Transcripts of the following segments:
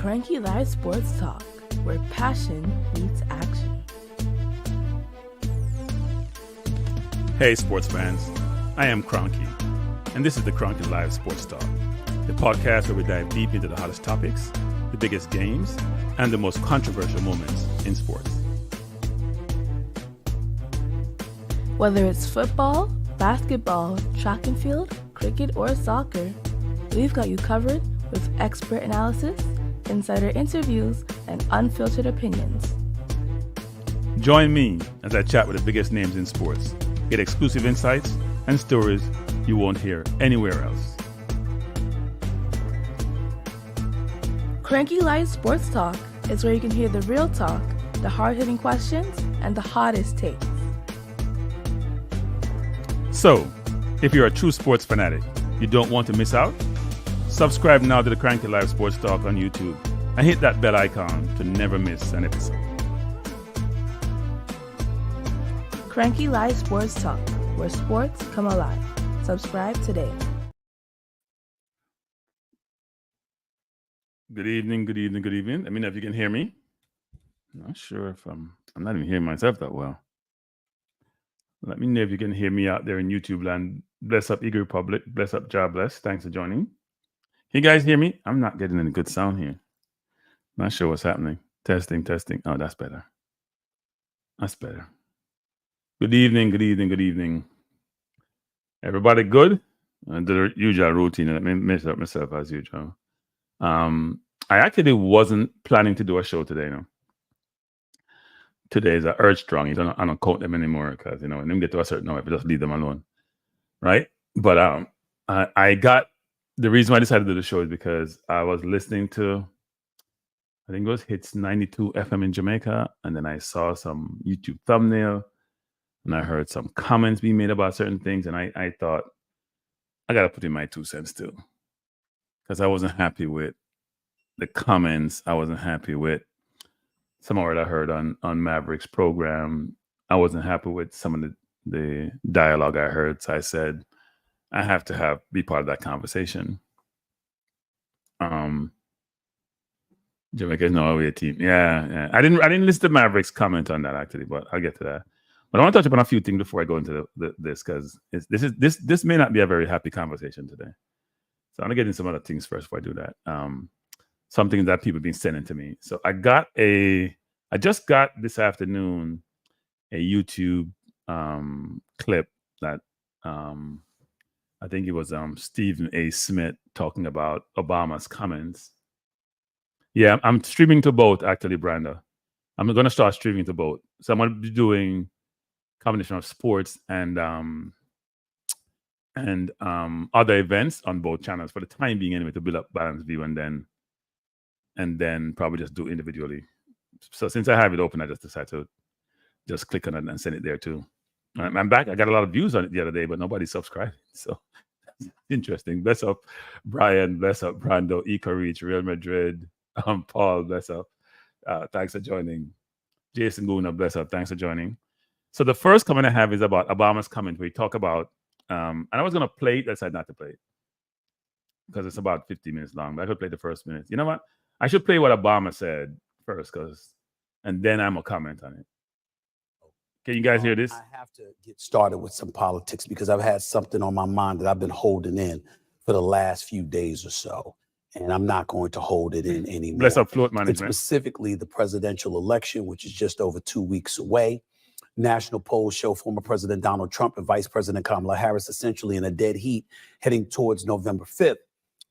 Kranky Live Sports Talk, where passion meets action. Hey sports fans, I am Kranky, and this is the Kranky Live Sports Talk, the podcast where we dive deep into the hottest topics, the biggest games, and the most controversial moments in sports. Whether it's football, basketball, track and field, cricket, or soccer, we've got you covered with expert analysis, insider interviews, and unfiltered opinions. Join me as I chat with the biggest names in sports, get exclusive insights and stories you won't hear anywhere else. Kranky Live Sports Talk is where you can hear the real talk, the hard-hitting questions, and the hottest takes. So, if you're a true sports fanatic, you don't want to miss out? Subscribe now to the Kranky Live Sports Talk on YouTube and hit that bell icon to never miss an episode. Kranky Live Sports Talk, where sports come alive. Subscribe today. Good evening, good evening, good evening. Let me know if you can hear me. I'm not sure if I'm not even hearing myself that well. Let me know if you can hear me out there in YouTube land. Bless up, Eagle Republic. Bless up, Job Bless. Thanks for joining. Can you guys hear me? I'm not getting any good sound here. Not sure what's happening. Testing, testing. Oh, that's better. That's better. Good evening, good evening, good evening. Everybody good? The usual routine. Let me mess up myself as usual. I actually wasn't planning to do a show today, Today is a urge strong. I don't count them anymore because, when them get to a certain number, just leave them alone. Right? But I got the reason why I decided to do the show is because I was listening to, I think it was Hits 92 FM in Jamaica, and then I saw some YouTube thumbnail and I heard some comments being made about certain things, and I thought, I gotta put in my 2 cents too. Because I wasn't happy with the comments. I wasn't happy with some of what I heard on Maverick's program. I wasn't happy with some of the dialogue I heard. So I said, I have to be part of that conversation. Jamaica is no away team. Yeah. I didn't listen to Maverick's comment on that actually, but I'll get to that. But I want to touch upon a few things before I go into this, because this may not be a very happy conversation today. So I'm gonna get into some other things first before I do that. Something that people have been sending to me. So I just got this afternoon a YouTube clip that I think it was Stephen A. Smith talking about Obama's comments. Yeah, I'm streaming to both actually, Brenda. I'm gonna start streaming to both. So I'm gonna be doing combination of sports and other events on both channels for the time being anyway, to build up balanced view, and then probably just do individually. So since I have it open, I just decided to just click on it and send it there too. I'm back. I got a lot of views on it the other day, but nobody subscribed. So interesting. Bless up Brian, bless up Brando, Eco Reach, Real Madrid, Paul, bless up. Thanks for joining. Jason Guna, bless up. Thanks for joining. So the first comment I have is about Obama's comment, where he talk about, and I was going to play it, I decided not to play it because it's about 50 minutes long, but I could play the first minute. You know what? I should play what Obama said first, and then I'm going to comment on it. Can you guys hear this? I have to get started with some politics because I've had something on my mind that I've been holding in for the last few days or so, and I'm not going to hold it in anymore. Bless up float management. And specifically the presidential election, which is just over 2 weeks away. National polls show former President Donald Trump and Vice President Kamala Harris essentially in a dead heat heading towards November 5th.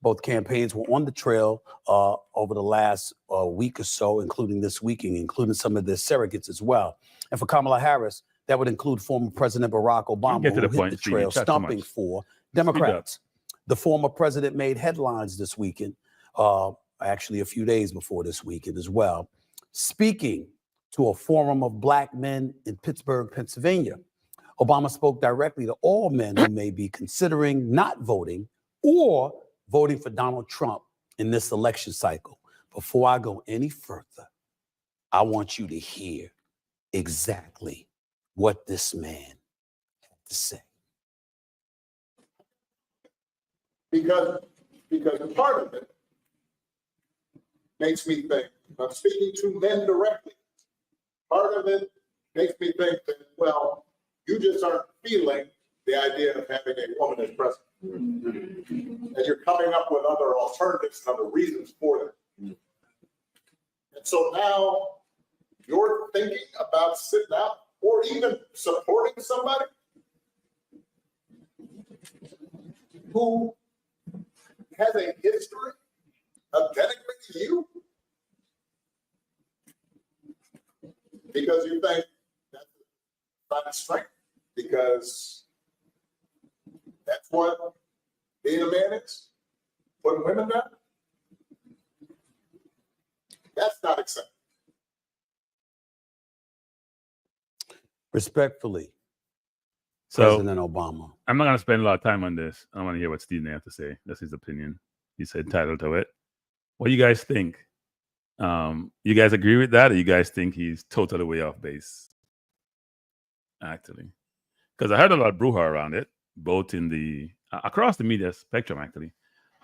Both campaigns were on the trail over the last week or so, including this weekend, including some of their surrogates as well. And for Kamala Harris, that would include former President Barack Obama, who hit the trail stomping for Democrats. The former president made headlines this weekend, actually a few days before this weekend as well, speaking to a forum of Black men in Pittsburgh, Pennsylvania. Obama spoke directly to all men who may be considering not voting or voting for Donald Trump in this election cycle. Before I go any further, I want you to hear exactly what this man had to say. Because part of it makes me think, I'm speaking to men directly. Part of it makes me think that, well, you just aren't feeling the idea of having a woman as president. And you're coming up with other alternatives and other reasons for that. And so now you're thinking about sitting out or even supporting somebody who has a history of denigrating you because you think that's not strength, because that's what being a man is, putting women down. That's not acceptable. Respectfully, So President Obama. I'm not going to spend a lot of time on this. I want to hear what Stephen has to say. That's his opinion. He's entitled to it. What do you guys think? You guys agree with that, or you guys think he's totally way off base? Actually, because I heard a lot of brouhaha around it, both in the across the media spectrum. Actually,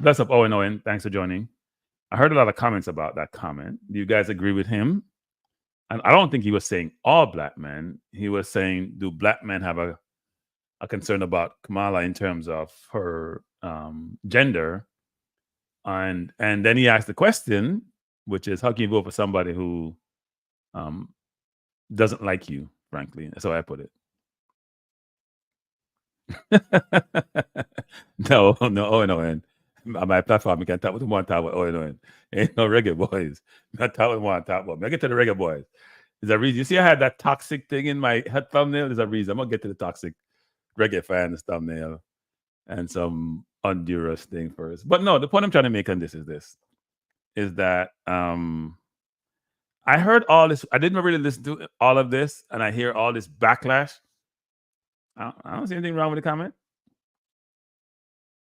bless up Owen Owen. Thanks for joining. I heard a lot of comments about that comment. Do you guys agree with him? And I don't think he was saying all black men. He was saying, do black men have a concern about Kamala in terms of her gender? And then he asked the question, which is, how can you vote for somebody who doesn't like you, frankly? That's how I put it. No, and on my platform, you can talk with one talk with Owen. Ain't no Reggae Boyz. Not talk with one talk about me. I get to the Reggae Boyz. There's a reason. You see, I had that toxic thing in my head thumbnail. There's a reason. I'm gonna get to the toxic Reggae Fans thumbnail and some Honduras thing first. But no, the point I'm trying to make on this is that I heard all this. I didn't really listen to all of this, and I hear all this backlash. I don't see anything wrong with the comment.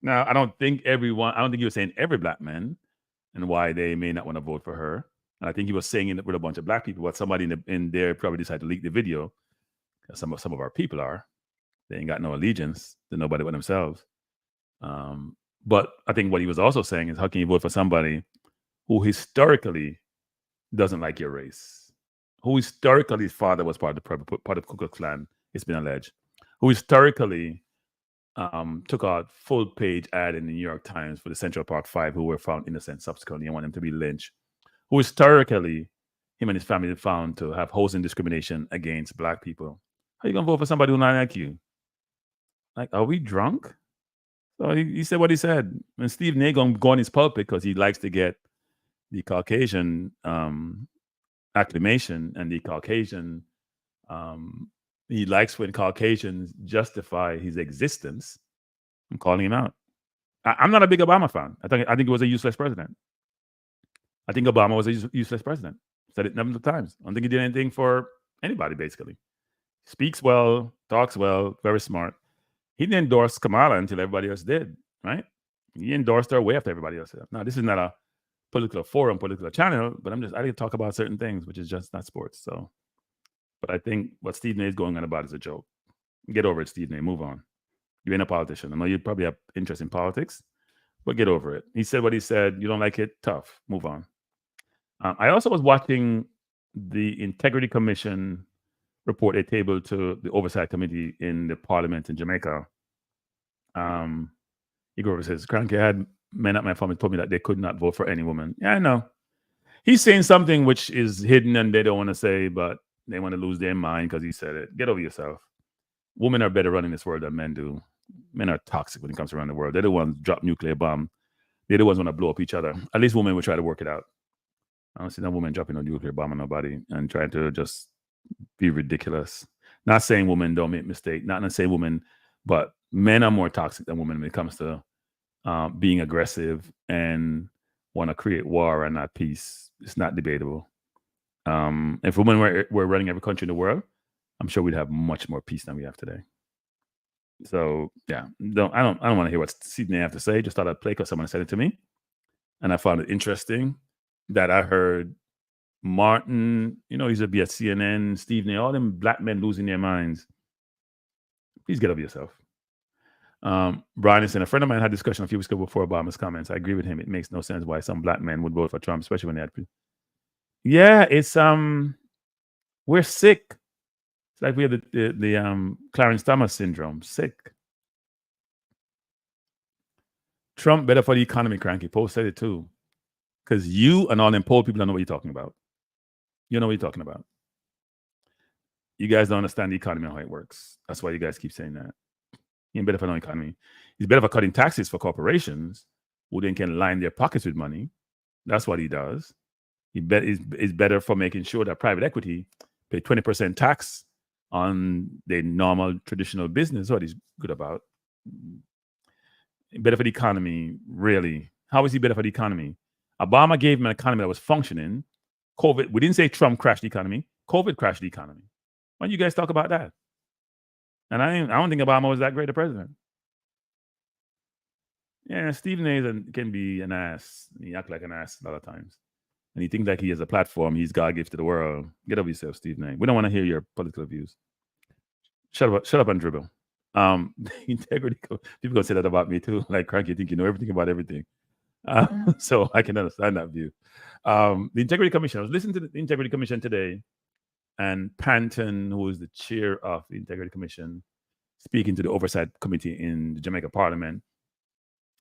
Now, I don't think you were saying every black man and why they may not want to vote for her. And I think he was saying it with a bunch of black people, but somebody in there probably decided to leak the video. Some of our people are. They ain't got no allegiance to nobody but themselves. But I think what he was also saying is, how can you vote for somebody who historically doesn't like your race? Who historically his father was part of the Ku Klux Klan, it's been alleged. Who historically took a full-page ad in the New York Times for the Central Park Five, who were found innocent subsequently and want them to be lynched. Who historically, him and his family found to have housing discrimination against black people. How are you going to vote for somebody who not like you? Like, are we drunk? So he said what he said. And Steve Nagon go on his pulpit because he likes to get the Caucasian acclamation and the Caucasian, he likes when Caucasians justify his existence. I'm calling him out. I'm not a big Obama fan. I think he was a useless president. I think Obama was a useless president. Said it a number of times. I don't think he did anything for anybody, basically. Speaks well, talks well, very smart. He didn't endorse Kamala until everybody else did, right? He endorsed her way after everybody else did. Now, this is not a political forum, political channel, but I didn't talk about certain things, which is just not sports. So, but I think what Stephen A is going on about is a joke. Get over it, Stephen A. Move on. You ain't a politician. I know you probably have interest in politics, but get over it. He said what he said. You don't like it? Tough. Move on. I also was watching the Integrity Commission report they tabled to the Oversight Committee in the Parliament in Jamaica. He goes over and says, Kranky had men at my family told me that they could not vote for any woman. Yeah, I know. He's saying something which is hidden and they don't want to say, but they want to lose their mind because he said it. Get over yourself. Women are better running this world than men do. Men are toxic when it comes around the world. They're the ones drop nuclear bomb. They're the ones want to blow up each other. At least women will try to work it out. I don't see no woman dropping a nuclear bomb on nobody and trying to just be ridiculous. Not saying women don't make mistakes. Not saying women, but men are more toxic than women when it comes to being aggressive and want to create war and not peace. It's not debatable. If women were running every country in the world, I'm sure we'd have much more peace than we have today. So yeah, I don't want to hear what Sydney have to say. Just thought I'd play because someone said it to me, and I found it interesting that I heard Martin, he used to be at CNN, Steve, all them black men losing their minds. Please get over yourself. Brian is saying, a friend of mine had a discussion a few weeks ago before Obama's comments. I agree with him. It makes no sense why some black men would vote for Trump, especially when they had. Yeah, it's we're sick. It's like we have the Clarence Thomas syndrome. Sick. Trump better for the economy, Kranky. Poe said it too. Because you and all them poor people don't know what you're talking about. You know what you're talking about. You guys don't understand the economy and how it works. That's why you guys keep saying that. He ain't better for no economy. He's better for cutting taxes for corporations who then can line their pockets with money. That's what he does. He's better for making sure that private equity pay 20% tax on the normal traditional business. What he's good about. Better for the economy, really. How is he better for the economy? Obama gave him an economy that was functioning. COVID, we didn't say Trump crashed the economy. COVID crashed the economy. Why don't you guys talk about that? And I don't think Obama was that great a president. Yeah, Stephen A. can be an ass. He act like an ass a lot of times. And he thinks like he has a platform he's God gave to the world. Get over yourself, Stephen A. We don't want to hear your political views. Shut up and dribble. Integrity. People gonna say that about me too. Like, Kranky, you think you know everything about everything. So I can understand that view. The Integrity Commission. I was listening to the Integrity Commission today, and Panton, who is the chair of the Integrity Commission, speaking to the Oversight Committee in the Jamaica Parliament.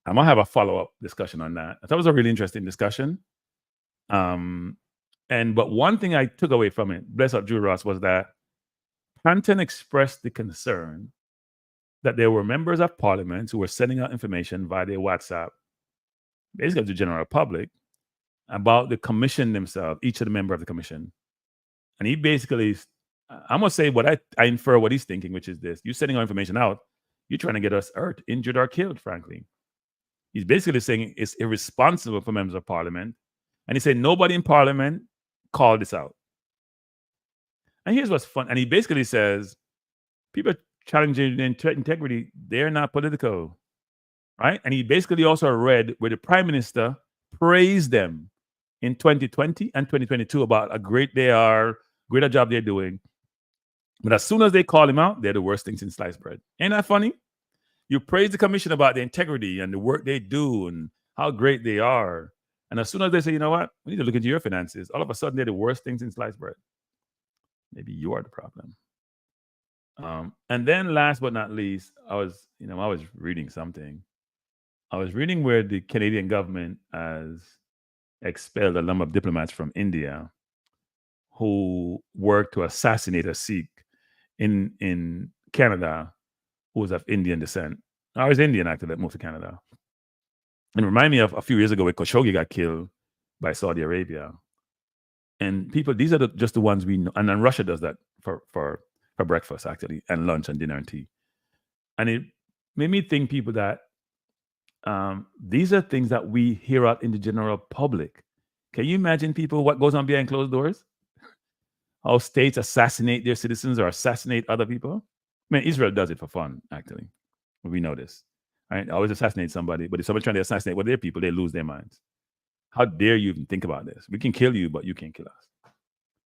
I'm gonna have a follow-up discussion on that. I thought it was a really interesting discussion. But one thing I took away from it, bless up Drew Ross, was that Panton expressed the concern that there were members of Parliament who were sending out information via their WhatsApp, basically to the general public, about the commission themselves, each of the member of the commission. And he basically, I'm going to say what I infer what he's thinking, which is this. You're sending our information out. You're trying to get us hurt, injured, or killed, frankly. He's basically saying it's irresponsible for members of Parliament. And he said nobody in Parliament called this out. And here's what's fun. And he basically says people challenging integrity, they're not political, right? And he basically also read where the Prime Minister praised them in 2020 and 2022 about how great they are, greater job they're doing. But as soon as they call him out, they're the worst things in sliced bread. Ain't that funny? You praise the commission about the integrity and the work they do and how great they are. And as soon as they say, you know what, we need to look into your finances, all of a sudden they're the worst things in sliced bread. Maybe you are the problem. And then last but not least, I was reading something. I was reading where the Canadian government has expelled a number of diplomats from India who worked to assassinate a Sikh in Canada who was of Indian descent. I was Indian actually that moved to Canada. And it reminded me of a few years ago where Khashoggi got killed by Saudi Arabia. And people, these are just the ones we know. And then Russia does that for breakfast, actually, and lunch and dinner and tea. And it made me think, people, that these are things that we hear out in the general public. Can you imagine, people, what goes on behind closed doors? How states assassinate their citizens or assassinate other people? I mean, Israel does it for fun, actually. We know this. Right? Always assassinate somebody, but if someone's trying to assassinate one of their people, they lose their minds. How dare you even think about this? We can kill you, but you can't kill us.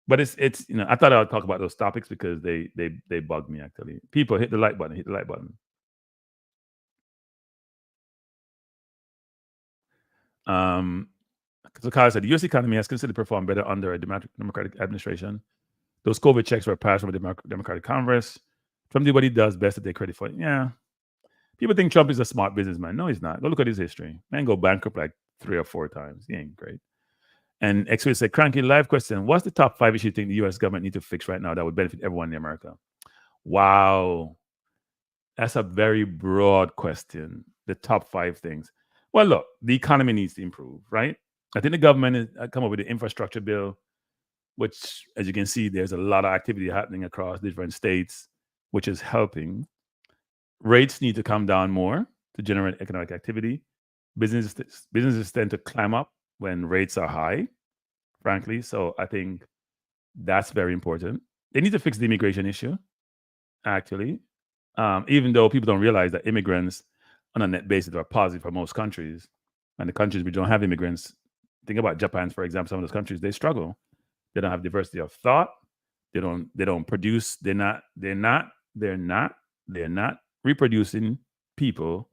But it's I thought I would talk about those topics because they bug me, actually. People, hit the like button, hit the like button. So Kyle said the U.S. economy has consistently performed better under a Democratic administration. Those COVID checks were passed from a Democratic Congress. Trump did what he does best to take credit for it. Yeah. People think Trump is a smart businessman. No, he's not. Go look at his history. Man go bankrupt like 3 or 4 times. He ain't great. And X-Way said, Kranky, live question. What's the top 5 issues you think the U.S. government need to fix right now that would benefit everyone in America? Wow. That's a very broad question. The top 5 things. Well, look, the economy needs to improve, right? I think the government has come up with the infrastructure bill, which, as you can see, there's a lot of activity happening across different states, which is helping. Rates need to come down more to generate economic activity. Businesses tend to climb up when rates are high, frankly. So I think that's very important. They need to fix the immigration issue, actually, even though people don't realize that immigrants on a net basis are positive for most countries. And the countries which don't have immigrants, think about Japan, for example, some of those countries, they struggle. They don't have diversity of thought. They don't produce. They're not reproducing people.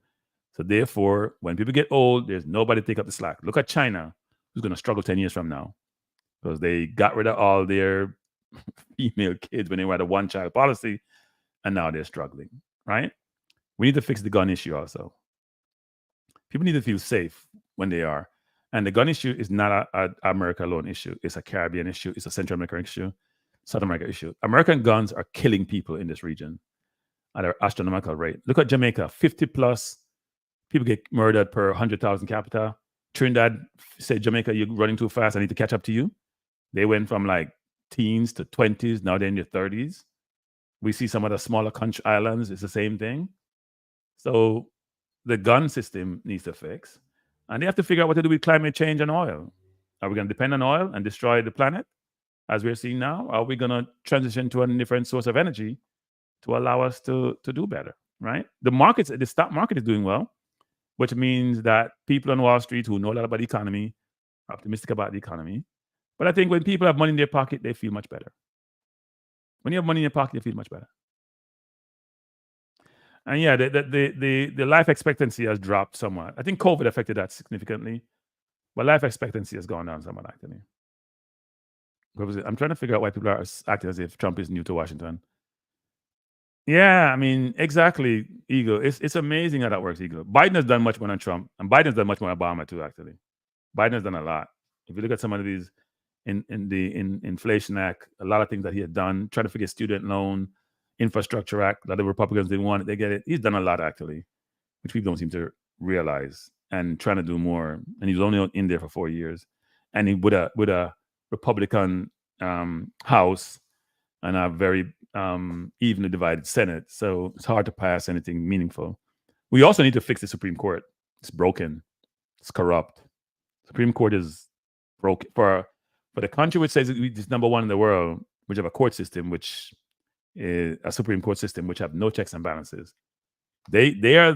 So therefore, when people get old, there's nobody to take up the slack. Look at China, who's going to struggle 10 years from now because they got rid of all their female kids when they were the one-child policy, and now they're struggling, right? We need to fix the gun issue also. People need to feel safe when they are. And the gun issue is not an America alone issue. It's a Caribbean issue. It's a Central American issue, South America issue. American guns are killing people in this region at an astronomical rate. Look at Jamaica, 50 plus people get murdered per 100,000 capita. Trinidad said, Jamaica, you're running too fast. I need to catch up to you. They went from like teens to 20s. Now they're in their 30s. We see some of the smaller country islands. It's the same thing. So the gun system needs to fix. And they have to figure out what to do with climate change and oil. Are we going to depend on oil and destroy the planet, as we're seeing now? Or are we going to transition to a different source of energy to allow us to do better, right? The stock market is doing well, which means that people on Wall Street who know a lot about the economy are optimistic about the economy. But I think when people have money in their pocket, they feel much better. When you have money in your pocket, you feel much better. And yeah, the life expectancy has dropped somewhat. I think COVID affected that significantly, but life expectancy has gone down somewhat, actually. I'm trying to figure out why people are acting as if Trump is new to Washington. Yeah, I mean, exactly, Eagle. It's amazing how that works, Eagle. Biden has done much more than Trump, and Biden's done much more than Obama too, actually. Biden has done a lot. If you look at some of these in the Inflation Act, a lot of things that he had done, trying to figure student loan, Infrastructure Act, that the Republicans didn't want it, they get it. He's done a lot, actually, which people don't seem to realize, and trying to do more. And he's only in there for 4 years. And he with a Republican House and a very evenly divided Senate. So it's hard to pass anything meaningful. We also need to fix the Supreme Court. It's broken. It's corrupt. Supreme Court is broken. For the country which says it's number one in the world, which have a court system, which is a Supreme Court system, which have no checks and balances. They are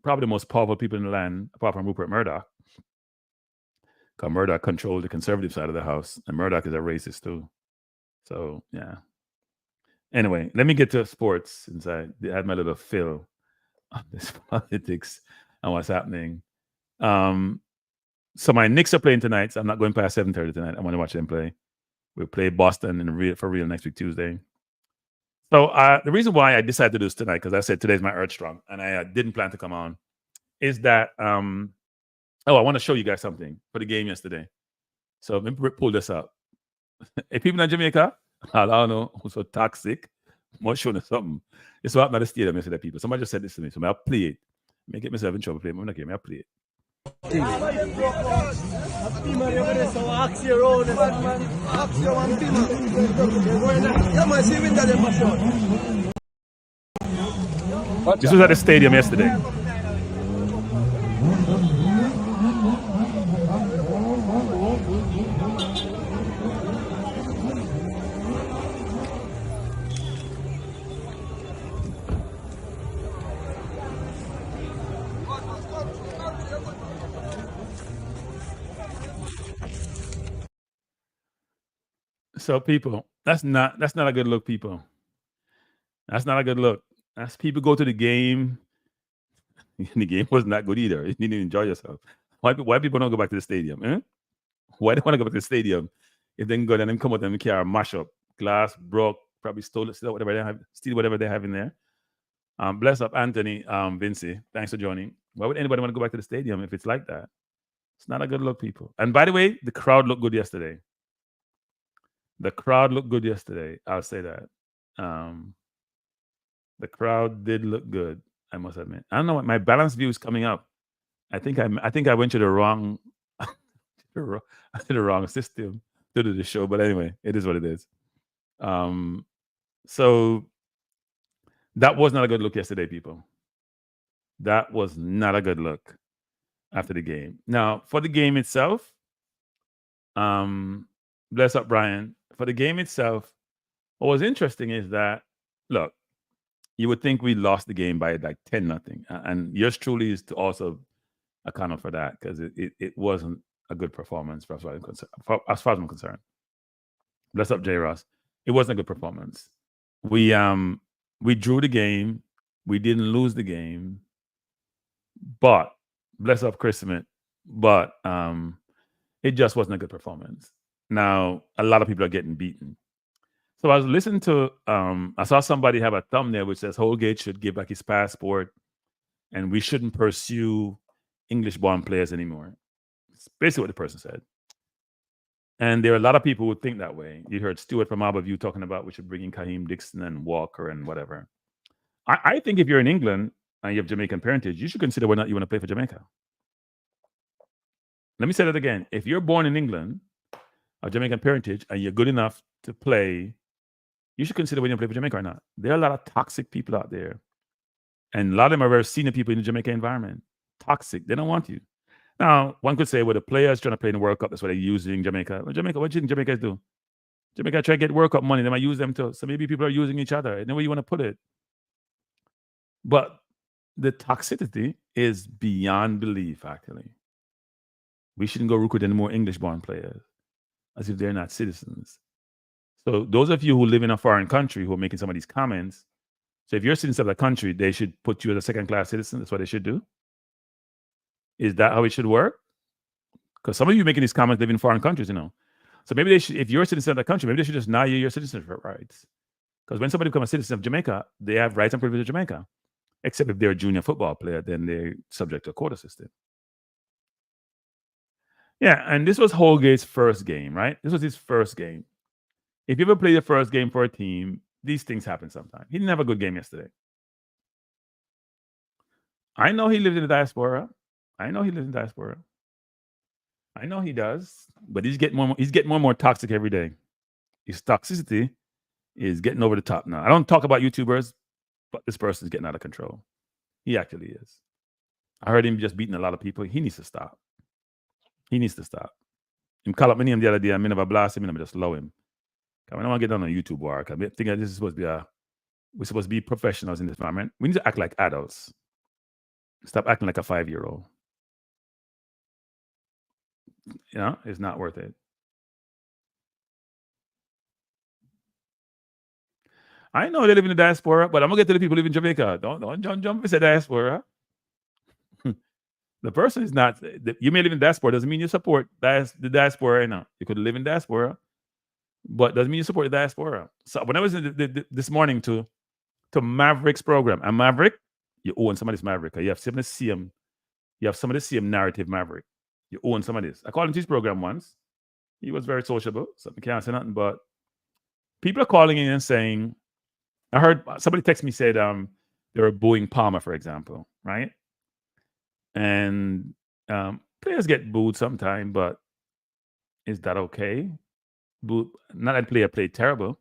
probably the most powerful people in the land, apart from Rupert Murdoch. Because Murdoch controlled the conservative side of the house, and Murdoch is a racist too. So yeah. Anyway, let me get to sports since I had my little fill on this politics and what's happening. So my Knicks are playing tonight. So I'm not going past 7:30 tonight. I want to watch them play. We'll play Boston for real next week, Tuesday. So the reason why I decided to do this tonight, because I said today's my Earth Strong, and I didn't plan to come on, is that I want to show you guys something for the game yesterday. So let me pull this up. Hey, people in Jamaica, I don't know who's so toxic. I'm show you something. It's what happened at the stadium yesterday, people. Somebody just said this to me, so I'll play it. Make it myself in trouble. Play it. I'm not game. I'll play it. This was at the stadium yesterday. So people, that's not a good look, people. That's not a good look. That's people go to the game. The game was not good either. You need to enjoy yourself. Why people don't go back to the stadium? Eh? Why they want to go back to the stadium if they can go there and come out and carry a mash up, glass broke, probably steal whatever they have in there. Bless up Anthony, Vinci. Thanks for joining. Why would anybody want to go back to the stadium if it's like that? It's not a good look, people. And by the way, the crowd looked good yesterday. The crowd looked good yesterday. I'll say that. The crowd did look good, I must admit. I don't know what my balanced view is coming up. I think I went to the wrong the wrong system to do the show, but anyway, it is what it is. So that was not a good look yesterday, people. That was not a good look after the game. Now, for the game itself, bless up Brian. For the game itself, what was interesting is that, look, you would think we lost the game by like 10-0. And yours truly is to also account for that, because it wasn't a good performance as far as I'm concerned. Bless up J. Ross. It wasn't a good performance. We drew the game. We didn't lose the game, but bless up Christmas, but it just wasn't a good performance. Now, a lot of people are getting beaten. So I was listening to, I saw somebody have a thumbnail which says Holgate should give back his passport and we shouldn't pursue English-born players anymore. It's basically what the person said. And there are a lot of people who think that way. You heard Stuart from Abbeview talking about we should bring in Kaheem Dixon and Walker and whatever. I think if you're in England and you have Jamaican parentage, you should consider whether or not you want to play for Jamaica. Let me say that again. If you're born in England, of Jamaican parentage, and you're good enough to play, you should consider whether you play for Jamaica or not. There are a lot of toxic people out there. And a lot of them are very senior people in the Jamaican environment. Toxic. They don't want you. Now, one could say, well, the players trying to play in the World Cup, that's what they're using Jamaica. Well, Jamaica, what do you think Jamaicans do? Jamaica try to get World Cup money. They might use them too. So maybe people are using each other. Any way you want to put it. But the toxicity is beyond belief, actually. We shouldn't go recruit any more English-born players as if they're not citizens. So those of you who live in a foreign country who are making some of these comments, so if you're a citizen of the country, they should put you as a second-class citizen. That's what they should do. Is that how it should work? Because some of you making these comments live in foreign countries, you know. So maybe they should, if you're a citizen of the country, maybe they should just deny you your citizenship rights. Because when somebody becomes a citizen of Jamaica, they have rights and privileges of Jamaica. Except if they're a junior football player, then they're subject to a quota system. Yeah, and this was Holgate's first game, right? This was his first game. If you ever play the first game for a team, these things happen sometimes. He didn't have a good game yesterday. I know he lives in the diaspora. I know he lives in the diaspora. I know he does, but he's getting more and more toxic every day. His toxicity is getting over the top now. I don't talk about YouTubers, but this person is getting out of control. He actually is. I heard him just beating a lot of people. He needs to stop. He needs to stop. Him call up me name the other day. I never blast him. I just low him. I don't want to get down on YouTube work. I think this is supposed to be we're supposed to be professionals in this environment. We need to act like adults. Stop acting like a 5-year-old. You know, it's not worth it. I know they live in the diaspora, but I'm gonna get to the people who live in Jamaica. Don't jump and say diaspora. The person is not. You may live in diaspora doesn't mean you support the diaspora. You know, you could live in diaspora, but doesn't mean you support the diaspora. So when I was in this morning to Maverick's program, and Maverick, you own some of this Maverick. You have some of the same. You have some of the same narrative Maverick. You own some of this. I called him to his program once. He was very sociable, so I can't say nothing. But people are calling in and saying, I heard somebody text me said they were booing Palmer, for example, right? And players get booed sometime, but is that okay? Not that player played terrible.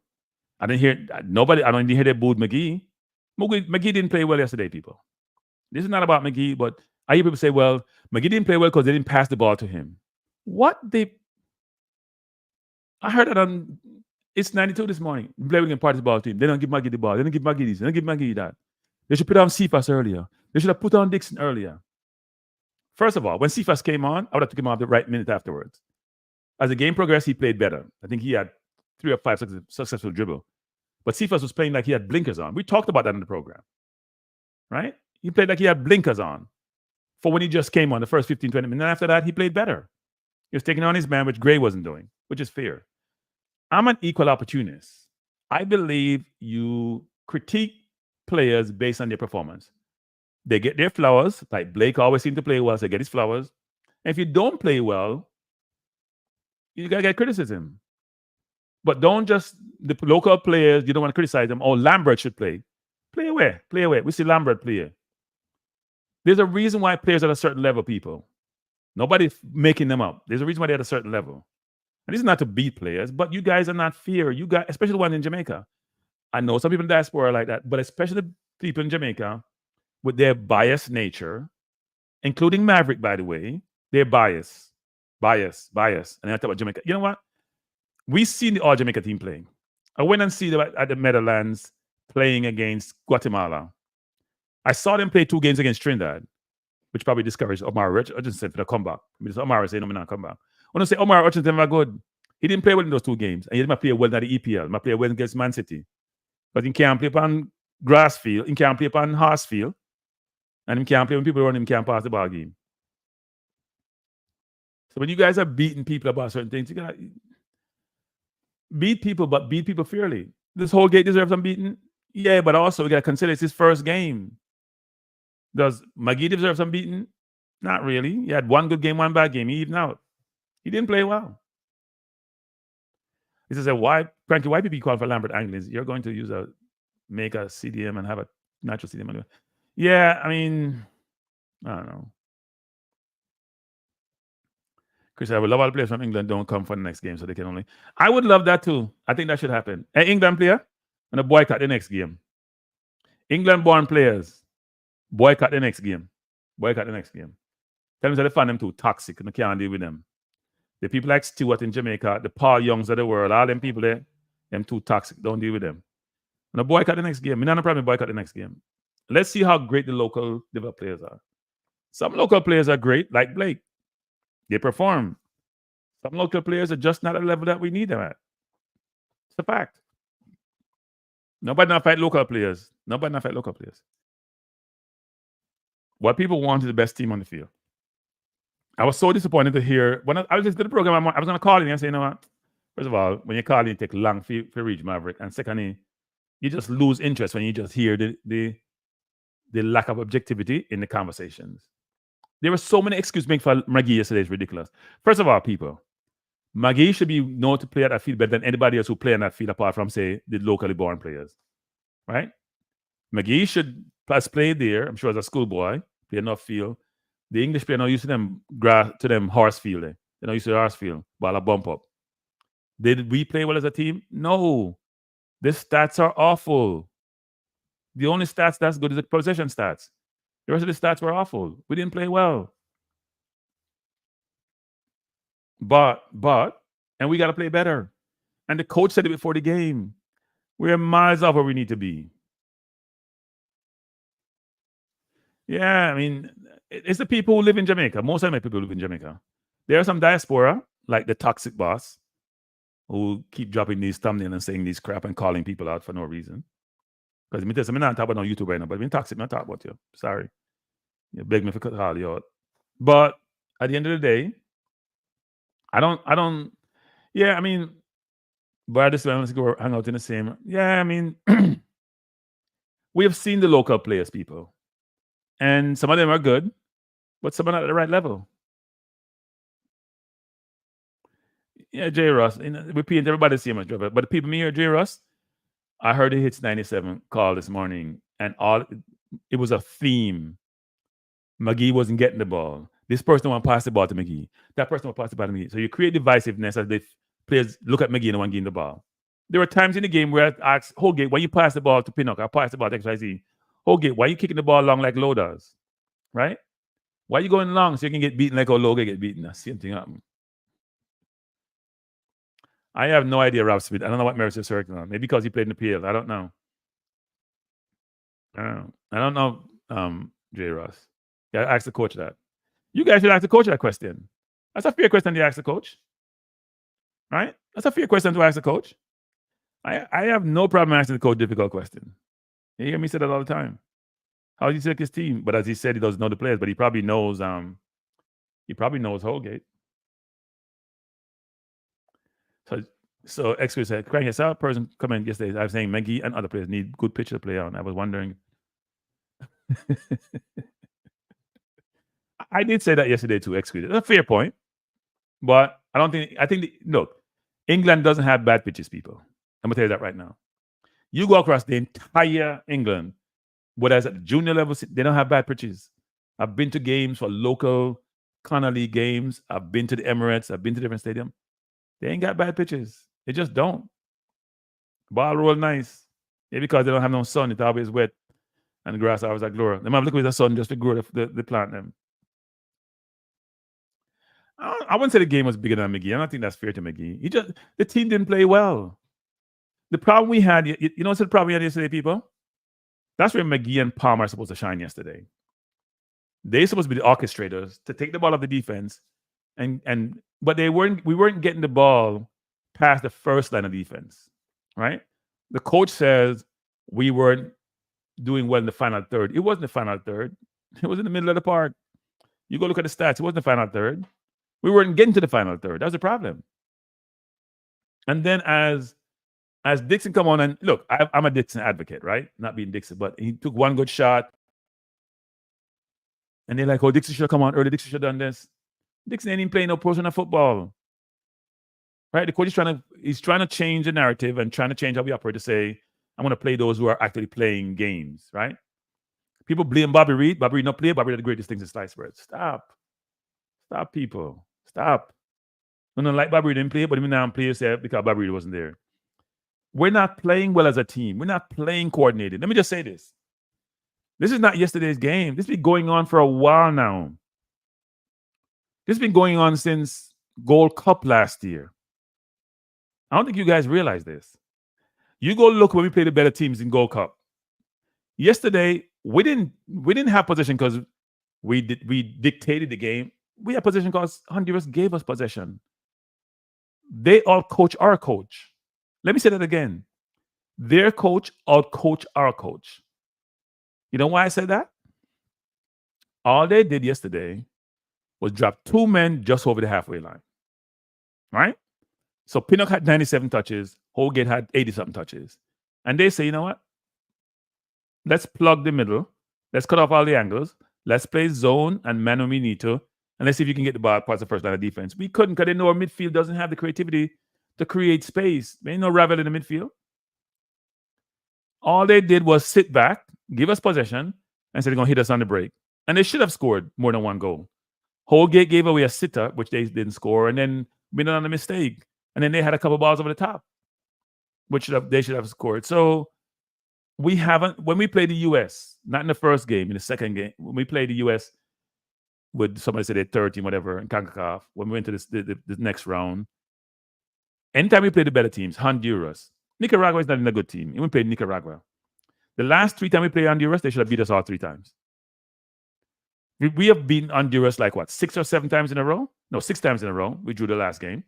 I didn't hear they booed McGee. McGee didn't play well yesterday, people. This is not about McGee, but I hear people say, well, McGee didn't play well because they didn't pass the ball to him. I heard that it's 92 this morning. Play with him, pass the ball to him. They don't give McGee the ball. They don't give McGee this. They don't give McGee that. They should put on Cephas earlier. They should have put on Dixon earlier. First of all, when Cephas came on, I would have took him off the right minute afterwards. As the game progressed, he played better. I think he had 3 or 5 successful dribble. But Cephas was playing like he had blinkers on. We talked about that in the program, right? He played like he had blinkers on for when he just came on the first 15, 20 minutes. And after that, he played better. He was taking on his man, which Gray wasn't doing, which is fair. I'm an equal opportunist. I believe you critique players based on their performance. They get their flowers, like Blake always seemed to play well, so they get his flowers. And if you don't play well, you got to get criticism. But don't just, the local players, you don't want to criticize them. Oh, Lambert should play. Play away. We see Lambert play. There's a reason why players are at a certain level, people. Nobody's making them up. There's a reason why they're at a certain level. And this is not to beat players, but you guys are not fair. You guys, especially the one in Jamaica. I know some people in the diaspora are like that, but especially the people in Jamaica with their biased nature, including Maverick, by the way, they're biased. And I talk about Jamaica. You know what? We've seen the All Jamaica team playing. I went and see them at the Meadowlands playing against Guatemala. I saw them play 2 games against Trinidad, which probably discouraged Omar Hutchinson for the comeback. Omar saying, no, I'm not come back. When I say Omar Hutchinson was good, he didn't play well in those 2 games. And he didn't play well in the EPL. He played well against Man City. But he can't play on grass field. He can't play upon horse field. And he can't play when people run him, can't pass the ball game. So when you guys are beating people about certain things, you gotta beat people, but beat people fairly. This whole gate deserves some beating. Yeah, but also we gotta consider it's his first game. Does McGee deserve some beating? Not really. He had one good game, one bad game. He evened out. He didn't play well. He says, why, Kranky, why people call for Lambert Anglins? You're going to make a CDM and have a natural CDM anyway. Yeah, I mean, I don't know. Chris, I would love all the players from England don't come for the next game so they can only. I would love that too. I think that should happen. An England player and a boycott the next game. England-born players boycott the next game. Boycott the next game. Tell me that they find them too toxic and they can't deal with them. The people like Stewart in Jamaica, the Paul Youngs of the world, all them people there, them too toxic. Don't deal with them. And a boycott the next game. Me not no problem boycott the next game. Let's see how great the local developed players are. Some local players are great, like Blake. They perform. Some local players are just not at the level that we need them at. It's a fact. Nobody not fight local players. Nobody not fight local players. What people want is the best team on the field. I was so disappointed to hear when I was listening to the program. I was going to call in and say, you know what? First of all, when you call in, you take long for reach Maverick, and secondly, you just lose interest when you just hear the lack of objectivity in the conversations. There were so many excuses made for McGee yesterday. It's ridiculous. First of all, people, McGee should be known to play at that field better than anybody else who play on that field apart from, say, the locally born players. Right? McGee should play there, I'm sure as a schoolboy, play enough field. The English player not used to them horse field. They're not used to the horse field, ball a bump up. Did we play well as a team? No. The stats are awful. The only stats that's good is the possession stats. The rest of the stats were awful. We didn't play well. But, and we got to play better. And the coach said it before the game. We're miles off where we need to be. Yeah, I mean, it's the people who live in Jamaica. Most of my people live in Jamaica. There are some diaspora, like the toxic boss, who keep dropping these thumbnails and saying these crap and calling people out for no reason. Because I'm not talking about no YouTube right now, but I'm toxic, I'm not talking about you. Sorry. You beg me for call you out. But at the end of the day, I don't, yeah, I mean, but this way, let's go hang out in the same. Yeah, I mean, we have seen the local players, people. And some of them are good, but some are not at the right level. Yeah, J. Ross, we paint everybody the same as Trevor. But the people me here, J. Ross, I heard the Hits 97 call this morning, and it was a theme. McGee wasn't getting the ball. This person want to pass the ball to McGee. That person want to pass the ball to McGee. So you create divisiveness as the players look at McGee and want to give the ball. There were times in the game where I asked Holgate, why you pass the ball to Pinnock? I pass the ball to XYZ. Holgate, why are you kicking the ball long like Low does? Right? Why are you going long so you can get beaten like how Low get beaten? That's the same thing happened. I have no idea, Rob Smith. I don't know what Mercer is working on. Maybe because he played in the PL. I don't know. I don't know, J. Ross. Yeah, ask the coach that. You guys should ask the coach that question. That's a fair question to ask the coach. Right? That's a fair question to ask the coach. I have no problem asking the coach difficult question. You hear me say that all the time. How does he select his team? But as he said, he doesn't know the players, but he probably knows Holgate. So X-Ray said, Kranky, I saw a person come in yesterday. I was saying McGee and other players need good pitcher to play on. I was wondering. I did say that yesterday too, X-Ray. That's a fair point. But look, England doesn't have bad pitches, people. I'm going to tell you that right now. You go across the entire England, whereas at the junior level, they don't have bad pitches. I've been to games for local Connolly games. I've been to the Emirates. I've been to different stadiums. They ain't got bad pitches. They just don't. Ball roll nice. Maybe because they don't have no sun, it's always wet. And the grass always like Laura. They might look with the sun just to grow the plant them. I wouldn't say the game was bigger than McGee. I don't think that's fair to McGee. The team didn't play well. The problem we had, you know what's the problem we had yesterday, people? That's where McGee and Palmer are supposed to shine yesterday. They're supposed to be the orchestrators to take the ball off the defense, but we weren't getting the ball past the first line of defense, right? The coach says we weren't doing well in the final third. It wasn't the final third. It was in the middle of the park. You go look at the stats. It wasn't the final third. We weren't getting to the final third. That was the problem. And then as Dixon come on, and look, I'm a Dixon advocate, right? Not being Dixon, but he took one good shot. And they're like, oh, Dixon should have come on early. Dixon should have done this. Dixon ain't even playing no professional football. Right? The coach is trying to change the narrative and trying to change how we operate to say, I'm going to play those who are actually playing games, right? People blame Bobby Reed. Bobby Reed not play. Bobby Reed the greatest things in sliced bread. Stop, people. Stop. No, like Bobby Reed didn't play, but even now players say because Bobby Reed wasn't there. We're not playing well as a team. We're not playing coordinated. Let me just say this. This is not yesterday's game. This has been going on for a while now. This has been going on since Gold Cup last year. I don't think you guys realize this. You go look when we play the better teams in Gold Cup. Yesterday, we didn't have possession because we dictated the game. We had possession because Honduras gave us possession. They out-coach our coach. Let me say that again. Their coach out-coach our coach. You know why I said that? All they did yesterday was drop 2 men just over the halfway line. Right? So Pinnock had 97 touches. Holgate had 80-something touches. And they say, you know what? Let's plug the middle. Let's cut off all the angles. Let's play zone and man when we need to. And let's see if you can get the ball past the first line of defense. We couldn't because they know our midfield doesn't have the creativity to create space. There ain't no Ravel in the midfield. All they did was sit back, give us possession, and say they're going to hit us on the break. And they should have scored more than one goal. Holgate gave away a sitter, which they didn't score, and then made another mistake. And then they had a couple balls over the top, which they should have scored. So we haven't, when we played the U.S., not in the first game, in the second game, when we played the U.S. with somebody said their third team, whatever, in CONCACAF, when we went to the next round, anytime we played the better teams, Honduras, Nicaragua is not in a good team. We played Nicaragua. The last 3 times we played Honduras, they should have beat us all 3 times. We have beaten Honduras like what, 6 or 7 times in a row? No, 6 times in a row. We drew the last game.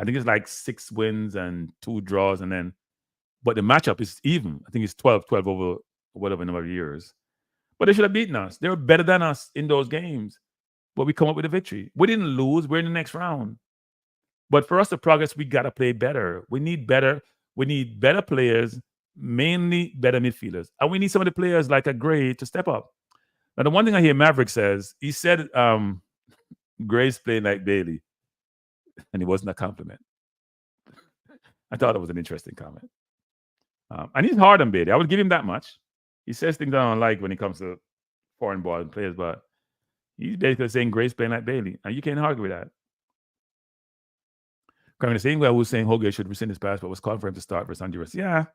I think it's like 6 wins and 2 draws, and then, but the matchup is even. I think it's 12 over whatever number of years. But they should have beaten us. They were better than us in those games. But we come up with a victory. We didn't lose. We're in the next round. But for us to progress, we got to play better. We need better players, mainly better midfielders. And we need some of the players like a Gray to step up. Now, the one thing I hear Maverick says, he said Gray's playing like Bailey. And it wasn't a compliment. I thought it was an interesting comment. And he's hard on Bailey. I would give him that much. He says things I don't like when it comes to foreign ball and players, but he's basically saying Gray's playing like Bailey. And you can't argue with that. The same guy who was saying Holgate should rescind his passport was called for him to start versus Honduras. Yeah,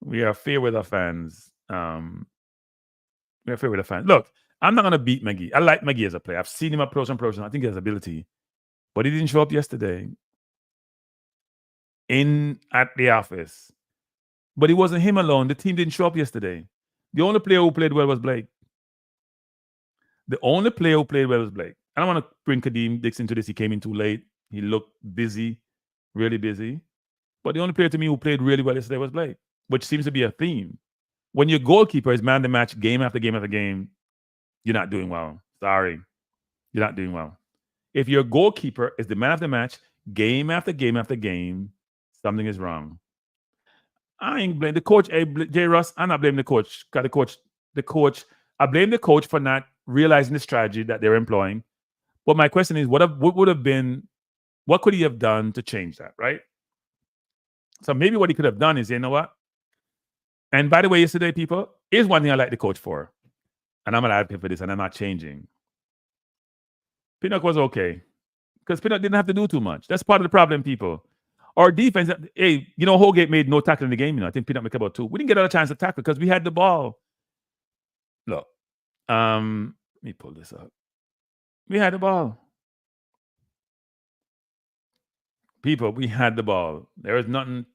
we are fair with our fans. We are fair with our fans. Look, I'm not going to beat McGee. I like McGee as a player. I've seen him approach and approach, and I think he has ability. But he didn't show up yesterday at the office. But it wasn't him alone. The team didn't show up yesterday. The only player who played well was Blake. The only player who played well was Blake. I don't want to bring Kadeem Dixon into this. He came in too late. He looked busy, really busy. But the only player to me who played really well yesterday was Blake, which seems to be a theme. When your goalkeeper is man of the match game after game after game, you're not doing well. Sorry. You're not doing well. If your goalkeeper is the man of the match game after game after game, something is wrong. I ain't blame the coach. Hey, J. Russ, I'm not blaming the coach. I blame the coach for not realizing the strategy that they're employing. But my question is, what could he have done to change that, right? So maybe what he could have done is, you know what? And by the way, yesterday, people, here's one thing I like the coach for. And I'm an advocate for this, and I'm not changing. Pinnock was okay. Because Pinnock didn't have to do too much. That's part of the problem, people. Our defense, hey, Holgate made no tackle in the game. I think Pinnock made about 2. We didn't get a chance to tackle because we had the ball. Look, let me pull this up. We had the ball. People, we had the ball. There was nothing.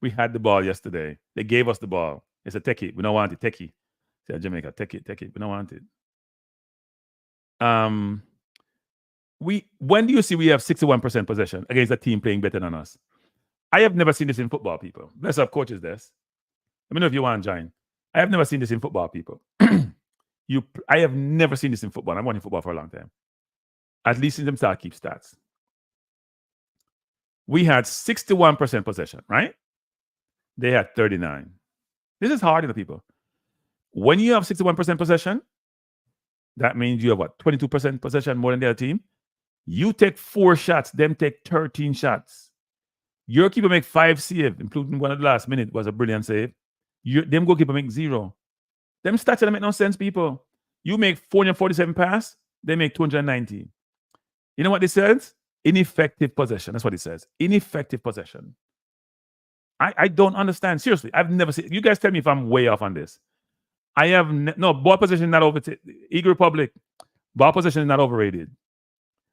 We had the ball yesterday. They gave us the ball. It's a techie. We don't want it. Techie. Say Jamaica. Techie. We don't want it. When do you see we have 61% possession against a team playing better than us? I have never seen this in football, people. Let's have coaches this. Let me know if you want to join. I have never seen this in football, people. I have never seen this in football. I've watching football for a long time. At least in them start keep stats. We had 61% possession, right? They had 39. This is hard, people. When you have 61% possession, that means you have what? 22% possession more than their team. You take 4 shots, them take 13 shots. Your keeper make 5 saves, including one at the last minute was a brilliant save. Them goalkeeper make 0. Them stats don't make no sense, people. You make 447 pass, they make 290. You know what this says? Ineffective possession. That's what it says. Ineffective possession. I don't understand. Seriously, I've never seen. You guys tell me if I'm way off on this. I have no ball possession is not over. Eagle Republic, ball possession is not overrated.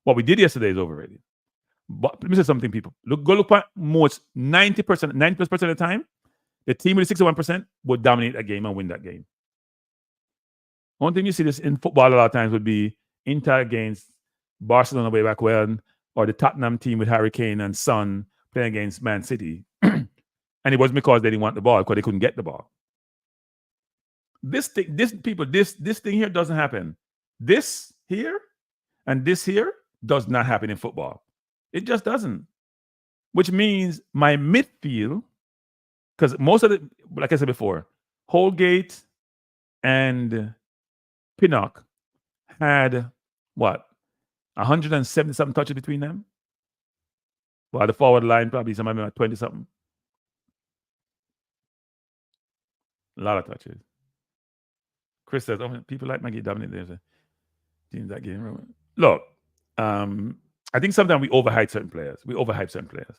What we did yesterday is overrated. But let me say something, people. Go look at most 90%, 90% of the time, the team with 61% would dominate a game and win that game. One thing you see this in football a lot of times would be Inter against Barcelona way back when, or the Tottenham team with Harry Kane and Son playing against Man City. And it wasn't because they didn't want the ball, because they couldn't get the ball. This thing here doesn't happen. This here and this here does not happen in football. It just doesn't. Which means my midfield, because most of the, like I said before, Holgate and Pinnock had what? 170-something touches between them. Well, the forward line probably somebody like 20-something. A lot of touches. Chris says, "Oh, people like Mikey dominate their teams that game." Look, I think sometimes we overhype certain players.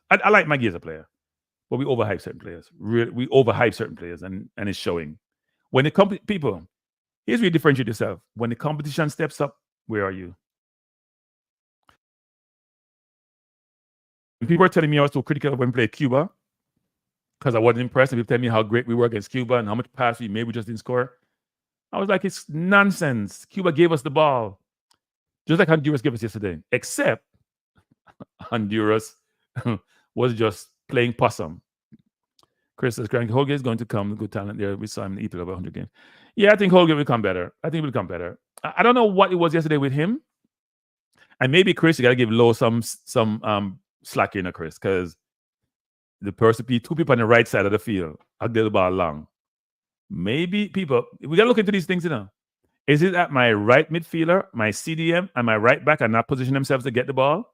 I like Mikey as a player, but we overhype certain players. We overhype certain players, and it's showing. When it comes, people, here's where you differentiate yourself. When the competition steps up, where are you? When people are telling me I was so critical when we played Cuba, because I wasn't impressed, and people tell me how great we were against Cuba and how much pass we made, we just didn't score. I was like, it's nonsense. Cuba gave us the ball, just like Honduras gave us yesterday, except Honduras was just playing possum. Chris says, Kranky, Holgate is going to come. Good talent there. We saw him in the EPL over 100 games. Yeah, I think Holgate will come better. I don't know what it was yesterday with him. And maybe, Chris, you got to give Lowe some slack in, Chris, because the person, 2 people on the right side of the field, I'll get the ball long. Maybe people, we got to look into these things, Is it that my right midfielder, my CDM, and my right back are not positioning themselves to get the ball?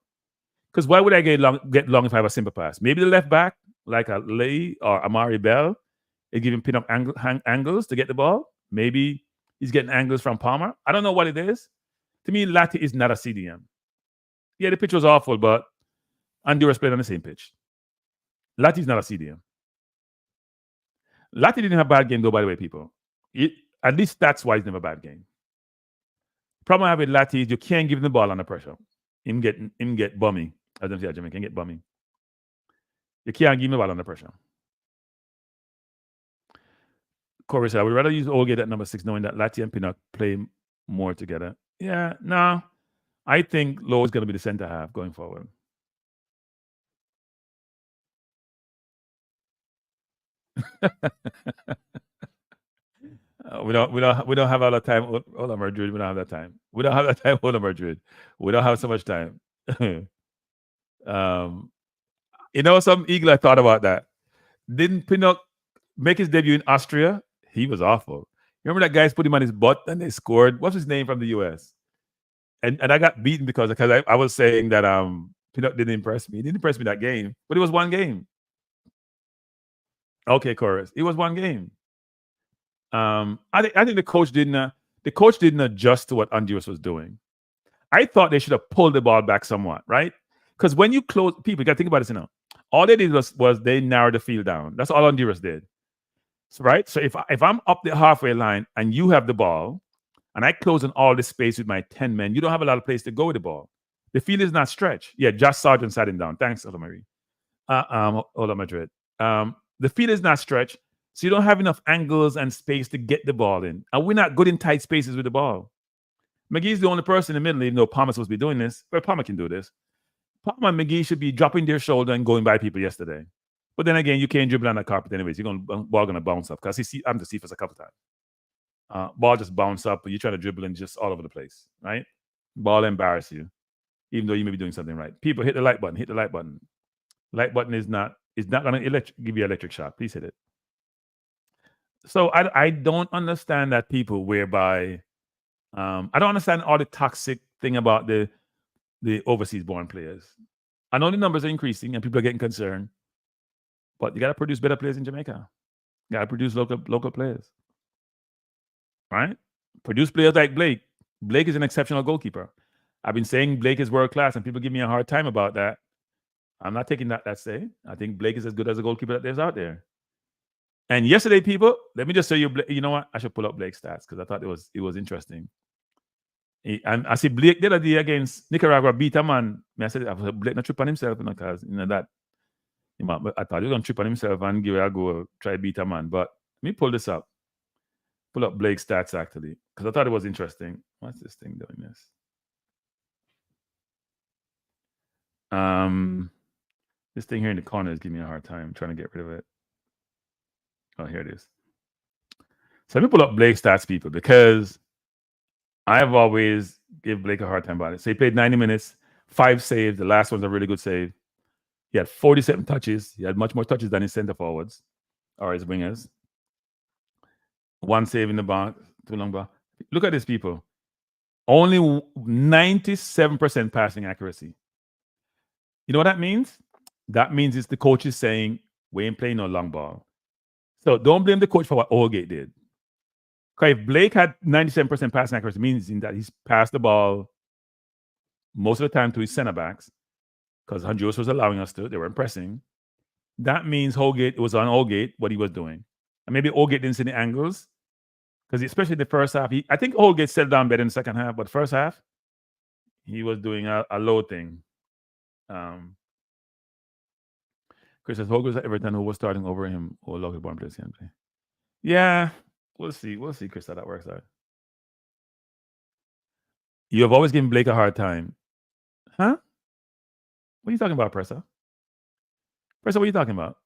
Because why would I get long if I have a simple pass? Maybe the left back, like a Lay or Amari Bell, is giving pin-up angles to get the ball. Maybe he's getting angles from Palmer. I don't know what it is. To me, Lati is not a CDM. Yeah, the pitch was awful, but Honduras played on the same pitch. Lati is not a CDM. Lati didn't have a bad game, though, by the way, people. At least stats-wise, never a bad game. Problem I have with Lati is you can't give him the ball under pressure. Him get bummy. I don't see how Jamaican get bummy. You can't give him the ball under pressure. Corey said, I would rather use Holgate at number 6, knowing that Lati and Pinnock play more together. Yeah, no. I think Lowe is going to be the center half going forward. We don't have all the time. Hold on, Madrid. We don't have that time. We don't have that time. Hold on, Madrid. We don't have so much time. Some eagle. I thought about that. Didn't Pinnock make his debut in Austria? He was awful. Remember that guys put him on his butt and they scored. What's his name from the US? And I got beaten because I was saying that Pinnock didn't impress me. He didn't impress me that game, but it was one game. Okay, chorus. It was one game. I think the coach didn't adjust to what Honduras was doing. I thought they should have pulled the ball back somewhat, right? Because when you close, people, you got to think about this, All they did was they narrowed the field down. That's all Honduras did. So, right? So if I'm up the halfway line and you have the ball and I close in all this space with my 10 men, you don't have a lot of place to go with the ball. The field is not stretched. Yeah, Josh Sargent sat him down. Thanks, Ola Marie. Ola Madrid. The field is not stretched, so you don't have enough angles and space to get the ball in. And we're not good in tight spaces with the ball. McGee's the only person in the middle, even though Palmer's supposed to be doing this. But Palmer can do this. Palmer and McGee should be dropping their shoulder and going by people yesterday. But then again, you can't dribble on the carpet anyways. Ball gonna bounce up. Because I'm the Cephas a couple times. Ball just bounce up, but you're trying to dribble and just all over the place, right? Ball embarrass you, even though you may be doing something right. People, hit the like button. Hit the like button. Like button is not gonna give you an electric shock. Please hit it. So I don't understand that people whereby I don't understand all the toxic thing about the overseas born players. I know the numbers are increasing and people are getting concerned, but you got to produce better players in Jamaica. You got to produce local players, right? Produce players like Blake. Blake is an exceptional goalkeeper. I've been saying Blake is world class, and people give me a hard time about that. I'm not taking that say. I think Blake is as good as a goalkeeper that there's out there. And yesterday, people, let me just show you. You know what? I should pull up Blake's stats because I thought it was interesting. And I see Blake the other day against Nicaragua beat a man. I said, Blake not trip on himself, because that. I thought he was going to trip on himself and give it a go, try beat a man. But let me pull this up. Pull up Blake's stats, actually, because I thought it was interesting. What's this thing doing this? This thing here in the corner is giving me a hard time trying to get rid of it. Oh, here it is. So let me pull up Blake's stats, people, because I have always give Blake a hard time about it. So he played 90 minutes, 5 saves. The last one's a really good save. He had 47 touches. He had much more touches than his center forwards or his wingers. 1 save in the box, 2 long ball. Look at this, people. Only 97% passing accuracy. You know what that means? That means it's the coach is saying, we ain't playing no long ball. So don't blame the coach for what Holgate did. Okay, if Blake had 97% passing accuracy, means that he's passed the ball most of the time to his center backs, because Honduras was allowing us to. They weren't pressing. That means it was on Holgate what he was doing. And maybe Holgate didn't see the angles, because especially the first half, I think Holgate settled down better in the second half, but first half, he was doing a low thing. Chris says, Holgate was at Everton, who was starting over him, or local born players can play. Yeah, we'll see. We'll see, Chris, how that works out. You have always given Blake a hard time. Huh? What are you talking about, Pressa? Pressa, what are you talking about?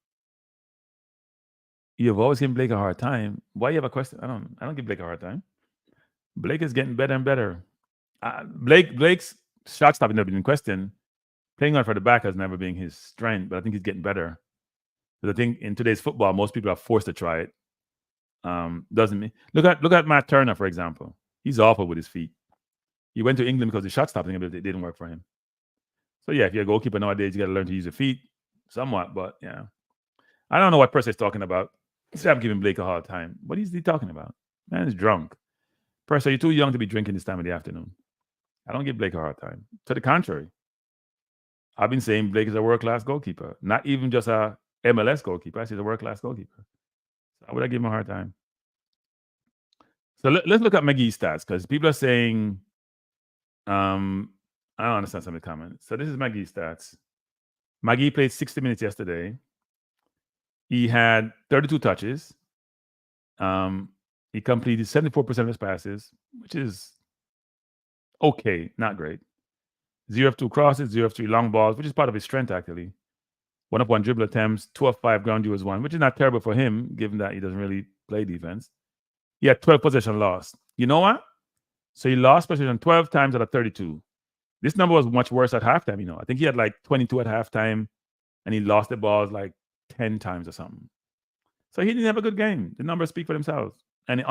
You have always given Blake a hard time. Why you have a question? I don't give Blake a hard time. Blake is getting better and better. Blake's shot stopping never been in question. Playing on for the back has never been his strength, but I think he's getting better. Because I think in today's football, most people are forced to try it. Doesn't mean look at Matt Turner, for example. He's awful with his feet. He went to England because the shot stopping ability didn't work for him. So yeah, if you're a goalkeeper nowadays, you got to learn to use your feet somewhat. But yeah, I don't know what Percy is talking about. Instead of giving Blake a hard time, what is he talking about? Man is drunk. Percy, you're too young to be drinking this time of the afternoon. I don't give Blake a hard time. To the contrary, I've been saying Blake is a world-class goalkeeper, not even just a MLS goalkeeper. I say he's a world-class goalkeeper. So how would I give him a hard time? So let's look at McGee's stats, because people are saying, I don't understand some of the comments. So this is McGee's stats. McGee played 60 minutes yesterday. He had 32 touches. He completed 74% of his passes, which is okay, not great. 0 of 2 crosses, 0 of 3 long balls, which is part of his strength, actually. 1 of 1 dribble attempts, 2 of 5 ground duels won, which is not terrible for him, given that he doesn't really play defense. He had 12 possession lost. You know what? So he lost possession 12 times out of 32. This number was much worse at halftime, you know. I think he had like 22 at halftime, and he lost the balls like 10 times or something. So he didn't have a good game. The numbers speak for themselves. And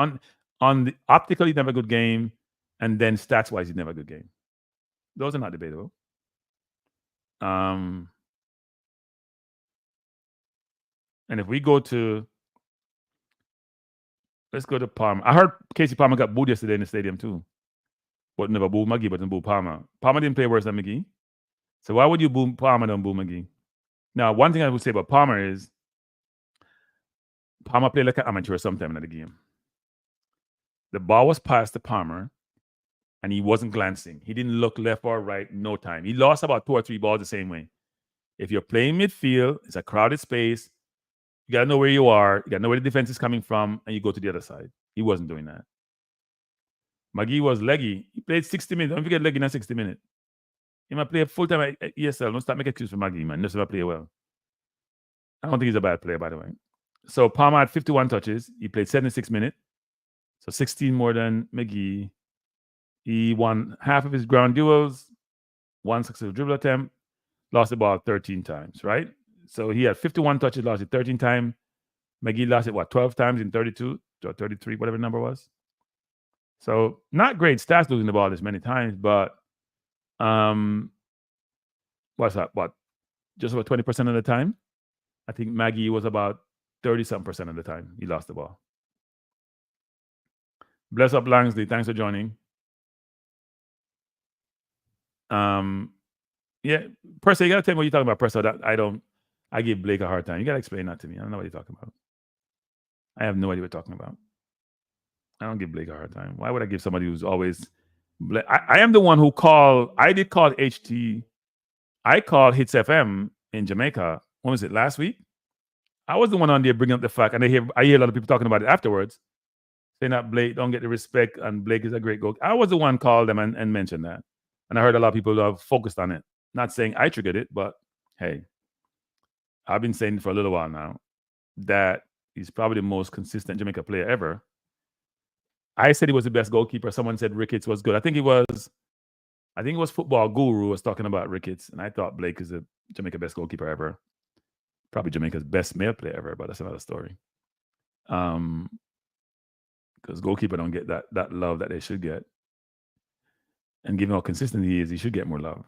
on the optically, he didn't have a good game, and then stats-wise, he didn't have a good game. Those are not debatable. And if we go to, let's go to Palmer. I heard Casey Palmer got booed yesterday in the stadium too. But never boo McGee, but didn't boo Palmer. Palmer didn't play worse than McGee. So why would you boo Palmer than boo McGee? Now, one thing I would say about Palmer is Palmer played like an amateur sometime in the game. The ball was passed to Palmer, and he wasn't glancing. He didn't look left or right, no time. He lost about 2 or 3 balls the same way. If you're playing midfield, it's a crowded space. You got to know where you are. You got to know where the defense is coming from, and you go to the other side. He wasn't doing that. McGee was leggy. He played 60 minutes. Don't forget leggy in 60 minutes. He might play full-time at ESL. Don't start making excuses for McGee, man. Just never play well. I don't think he's a bad player, by the way. So Palmer had 51 touches. He played 76 minutes. So 16 more than McGee. He won half of his ground duels, one successful dribble attempt, lost the ball 13 times, right? So he had 51 touches, lost it 13 times. McGee lost it, 12 times in 32 or 33, whatever the number was. So not great stats losing the ball this many times, but what's that? Just about 20% of the time? I think Maggie was about 30-some% of the time he lost the ball. Bless up Langsley. Thanks for joining. Yeah, Persa, you gotta tell me what you're talking about, Persa. That I give Blake a hard time. You gotta explain that to me. I don't know what you're talking about. I have no idea what you're talking about. I don't give Blake a hard time. Why would I give somebody who's always I am the one who I did call HT. I called Hits FM in Jamaica. When was it? Last week? I was the one on there bringing up the fact, and I hear a lot of people talking about it afterwards, saying that Blake don't get the respect and Blake is a great goal. I was the one called them and mentioned that. And I heard a lot of people have focused on it. Not saying I triggered it, but hey, I've been saying for a little while now that he's probably the most consistent Jamaica player ever. I said he was the best goalkeeper. Someone said Ricketts was good. I think it was Football Guru was talking about Ricketts, and I thought Blake is the Jamaica best goalkeeper ever. Probably Jamaica's best male player ever, but that's another story. Because goalkeeper don't get that love that they should get. And given how consistent he is, he should get more love.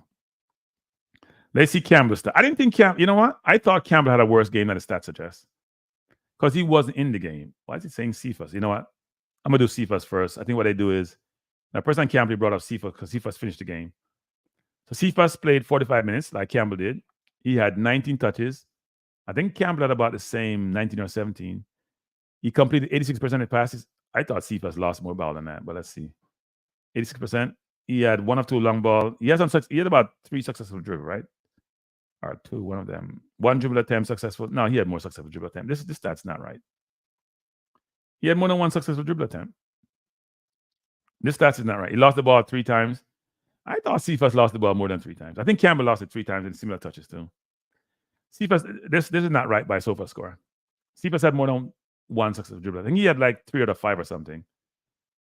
Let's see Campbell's stat. I didn't think you know what? I thought Campbell had a worse game than the stats suggest. Because he wasn't in the game. Why is he saying Cephas? You know what? I'm going to do Cephas first. I think what they do is, now person Campbell brought up Cephas because Cephas finished the game. So Cephas played 45 minutes like Campbell did. He had 19 touches. I think Campbell had about the same 19 or 17. He completed 86% of passes. I thought Cephas lost more ball than that, but let's see. 86%. He had one of two long ball. He had about 3 successful dribble, right? Or 2, one of them. 1 dribble attempt successful. No, he had more successful dribble attempt. This stat's not right. He had more than 1 successful dribble attempt. This stats is not right. He lost the ball 3 times. I thought Cephas lost the ball more than 3 times. I think Campbell lost it 3 times in similar touches too. Cephas, this is not right by SoFA score. Cephas had more than 1 successful dribble. I think he had like 3 out of 5 or something.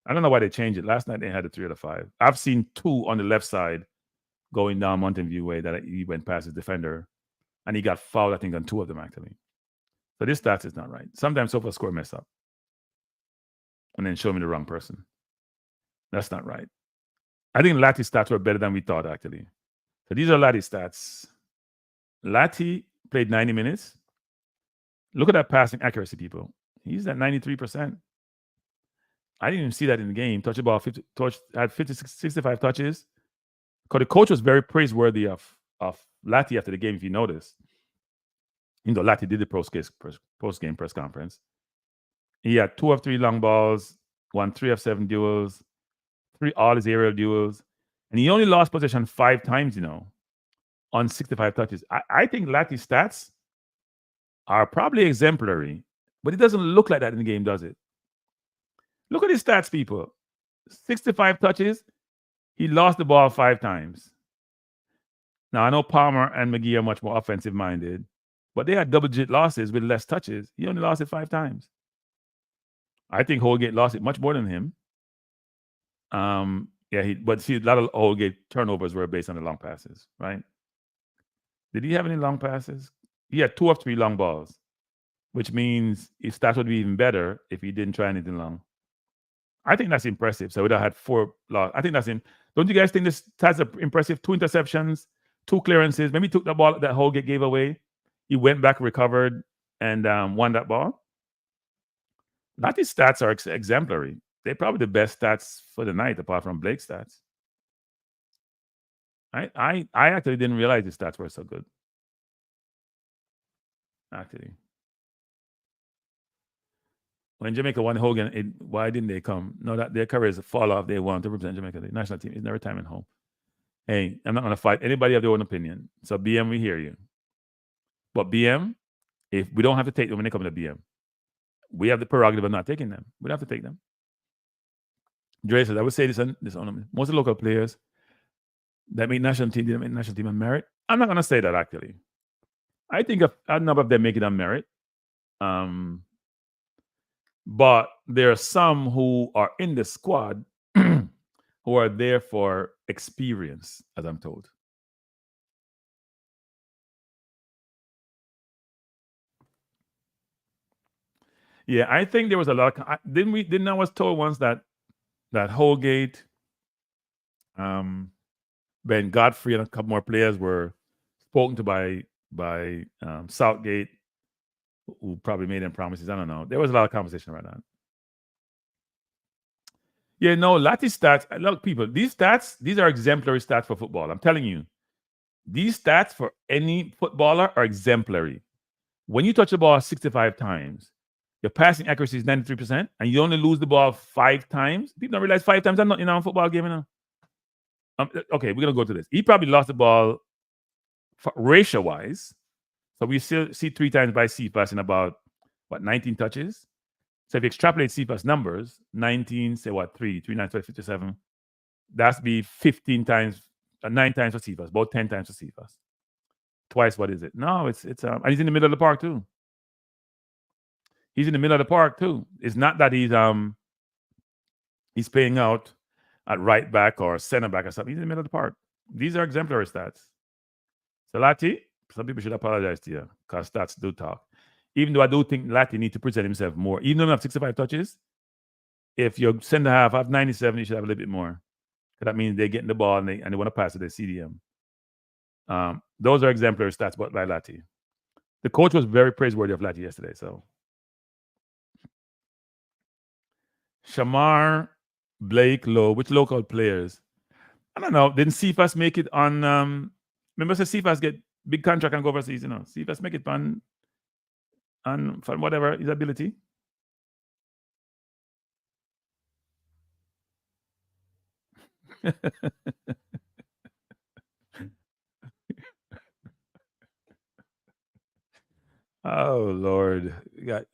I don't know why they changed it. Last night they had a 3 out of 5. I've seen 2 on the left side going down Mountain View way that he went past his defender, and he got fouled, I think, on 2 of them actually. So this stats is not right. Sometimes SoFA score mess up and then show me the wrong person. That's not right. I think Latty's stats were better than we thought, actually. So these are Latty's stats. Latty played 90 minutes. Look at that passing accuracy, people. He's at 93%. I didn't even see that in the game. Touched the ball, had 65 touches. Because the coach was very praiseworthy of Latty after the game, if you notice. You know, Latty did the post-game press conference. He had 2 of 3 long balls, won 3 of 7 duels, 3 all his aerial duels, and he only lost possession 5 times, on 65 touches. I think Latty's stats are probably exemplary, but it doesn't look like that in the game, does it? Look at his stats, people. 65 touches, he lost the ball 5 times. Now, I know Palmer and McGee are much more offensive-minded, but they had double-digit losses with less touches. He only lost it 5 times. I think Holgate lost it much more than him. But see, a lot of Holgate turnovers were based on the long passes, right? Did he have any long passes? He had 2 of 3 long balls, which means his stats would be even better if he didn't try anything long. I think that's impressive. So we'd have had 4 loss. I think that's Don't you guys think this stats are impressive? 2 interceptions, 2 clearances. Maybe he took the ball that Holgate gave away. He went back, recovered, and won that ball. Latty's stats are exemplary. They're probably the best stats for the night, apart from Blake's stats. I actually didn't realize his stats were so good. Actually. When Jamaica won Hogan, why didn't they come? No, that their careers fall off. They want to represent Jamaica. The national team is never retirement home. Hey, I'm not going to fight anybody of their own opinion. So BM, we hear you. But BM, if we don't have to take them when they come to BM, we have the prerogative of not taking them. We don't have to take them. Dre says, I would say this on most of the local players that make national team didn't make national team on merit. I'm not going to say that, actually. I think a number of them make it on merit. But there are some who are in the squad who are there for experience, as I'm told. Yeah, I think there was a lot of, didn't I was told once that Holgate, Ben Godfrey and a couple more players were spoken to by Southgate, who probably made them promises. I don't know. There was a lot of conversation around that. Yeah, no, Lati stats. Look, people, these stats, these are exemplary stats for football. I'm telling you. These stats for any footballer are exemplary. When you touch the ball 65 times, your passing accuracy is 93%, and you only lose the ball 5 times. People don't realize 5 times are not in a football game. You know? Okay, we're going to go to this. He probably lost the ball ratio-wise. So we still see 3 times by Cephas in about, 19 touches? So if you extrapolate Cephas numbers, 19, say 3, 9, 12, 57, that's be 15 times, 9 times for Cephas, about 10 times for Cephas. Twice, what is it? No, it's and he's in the middle of the park too. He's in the middle of the park too. It's not that he's playing out at right back or center back or something. He's in the middle of the park. These are exemplary stats. So Lati, some people should apologize to you because stats do talk. Even though I do think Lati need to present himself more. Even though you have 65 touches, if your center half have 97, you should have a little bit more. That means they're getting the ball and they want to pass it to CDM. Those are exemplary stats by Lati. The coach was very praiseworthy of Lati yesterday. So Shamar, Blake, Lowe, which local players? I don't know. Didn't Cephas make it on? Remember, Cephas get big contract and go overseas. You know, Cephas make it on whatever his ability. Oh Lord, we got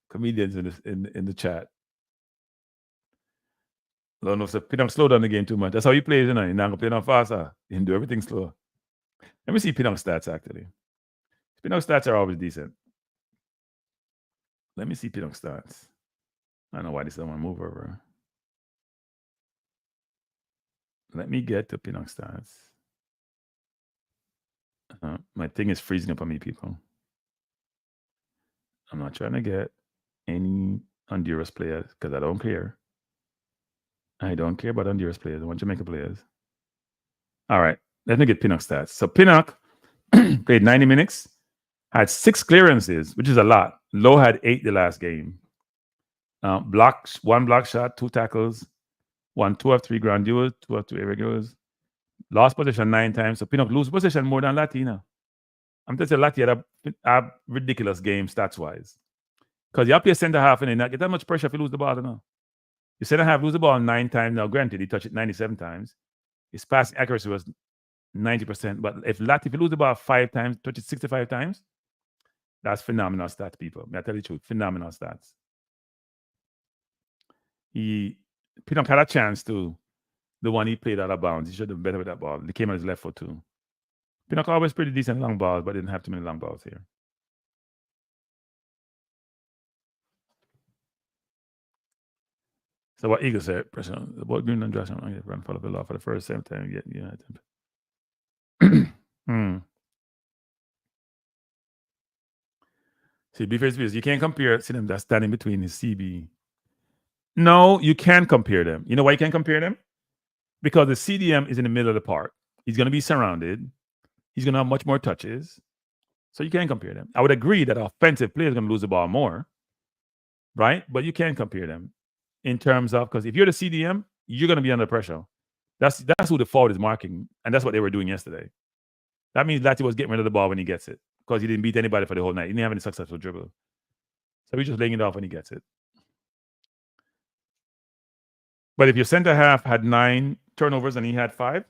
comedians in the chat. Don't know if Pinong slow down the game too much. That's how he plays, you know. He's not gonna play no faster. He can do everything slow. Let me see Pinong stats actually. Pinong stats are always decent. Let me see Pinong stats. I don't know why this doesn't want to move over. Let me get to Pinong stats. My thing is freezing up on me, people. I'm not trying to get any Honduras players because I don't care. I don't care about Honduras players. I want Jamaica players. All right. Let me get Pinnock stats. So Pinnock played 90 minutes, had 6 clearances, which is a lot. Lowe had 8 the last game. 1 block shot, 2 tackles, 2 of 3 ground duels, 2 of 2 irregulars. Lost possession 9 times. So Pinnock lose possession more than Latina. I'm just saying Lati had a ridiculous game stats-wise. Because you play center half and not get that much pressure if you lose the ball, no. You center half lose the ball 9 times. Now, granted, he touched it 97 times. His passing accuracy was 90%. But if you lose the ball 5 times, touch it 65 times, that's phenomenal stats, people. I tell you the truth, phenomenal stats. Pinnock had a chance to, the one he played out of bounds. He should have been better with that ball. He came on his left foot too. Pinnock always pretty decent long balls, but didn't have too many long balls here. So what Eagle said, the ball green and Josh run follow the law for the first same time. See, B-Face, you can't compare them that's standing between his CB. No, you can't compare them. You know why you can't compare them? Because the CDM is in the middle of the park. He's going to be surrounded. He's going to have much more touches. So you can't compare them. I would agree that offensive players are going to lose the ball more, right? But you can't compare them in terms of, because if you're the CDM, you're going to be under pressure. That's who the forward is marking, and that's what they were doing yesterday. That means Lati was getting rid of the ball when he gets it because he didn't beat anybody for the whole night. He didn't have any successful dribble. So he's just laying it off when he gets it. But if your center half had 9 turnovers and he had 5,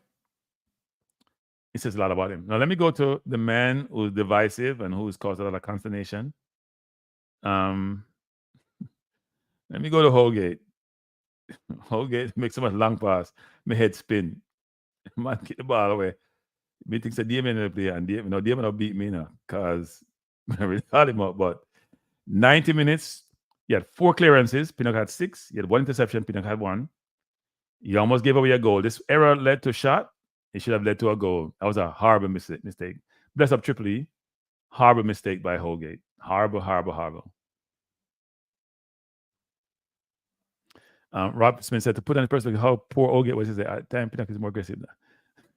it says a lot about him. Now, let me go to the man who's divisive and who's caused a lot of consternation. Let me go to Holgate. Holgate makes so much long pass. My head spin. Man, get the ball away. Me thinks that Damien will play, and Damien will beat me now, because I really thought him up. But 90 minutes, he had 4 clearances. Pinnock had 6. He had 1 interception. Pinnock had 1. He almost gave away a goal. This error led to a shot. It should have led to a goal. That was a horrible mistake. Bless up Triple E. Horrible mistake by Holgate. Horrible. Rob Smith said, to put in perspective how poor Holgate was, he said, at time Pinnock is more aggressive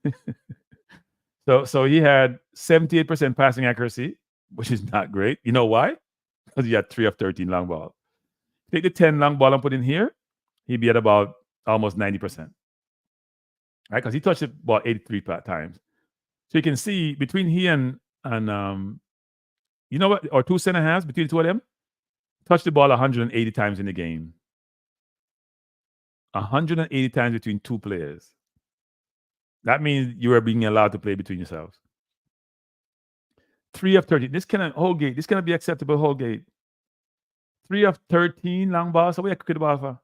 now. So he had 78% passing accuracy, which is not great. You know why? Because he had 3 of 13 long ball. Take the 10 long ball and put in here, he'd be at about almost 90%. Right? Because he touched it about 83 times. So you can see between he and you know what, or 2 center halves, between the two of them, touched the ball 180 times in the game. 180 times between 2 players. That means you are being allowed to play between yourselves. 3 of 13. This cannot be acceptable, Holgate. 3 of 13 long balls. So we had the ball for.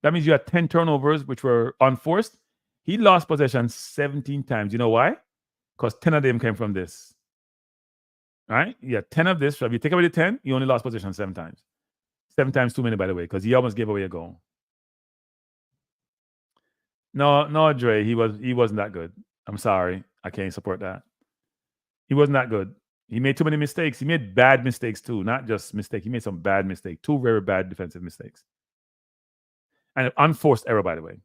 That means you had 10 turnovers, which were unforced. He lost possession 17 times. You know why? Because 10 of them came from this. Right? You had 10 of this. So if you take away the 10, you only lost possession 7 times. 7 times too many, by the way, because he almost gave away a goal. No, Dre, he wasn't that good. I'm sorry. I can't support that. He wasn't that good. He made too many mistakes. He made bad mistakes too, not just mistakes. He made some bad mistakes. 2 very bad defensive mistakes. And an unforced error, by the way.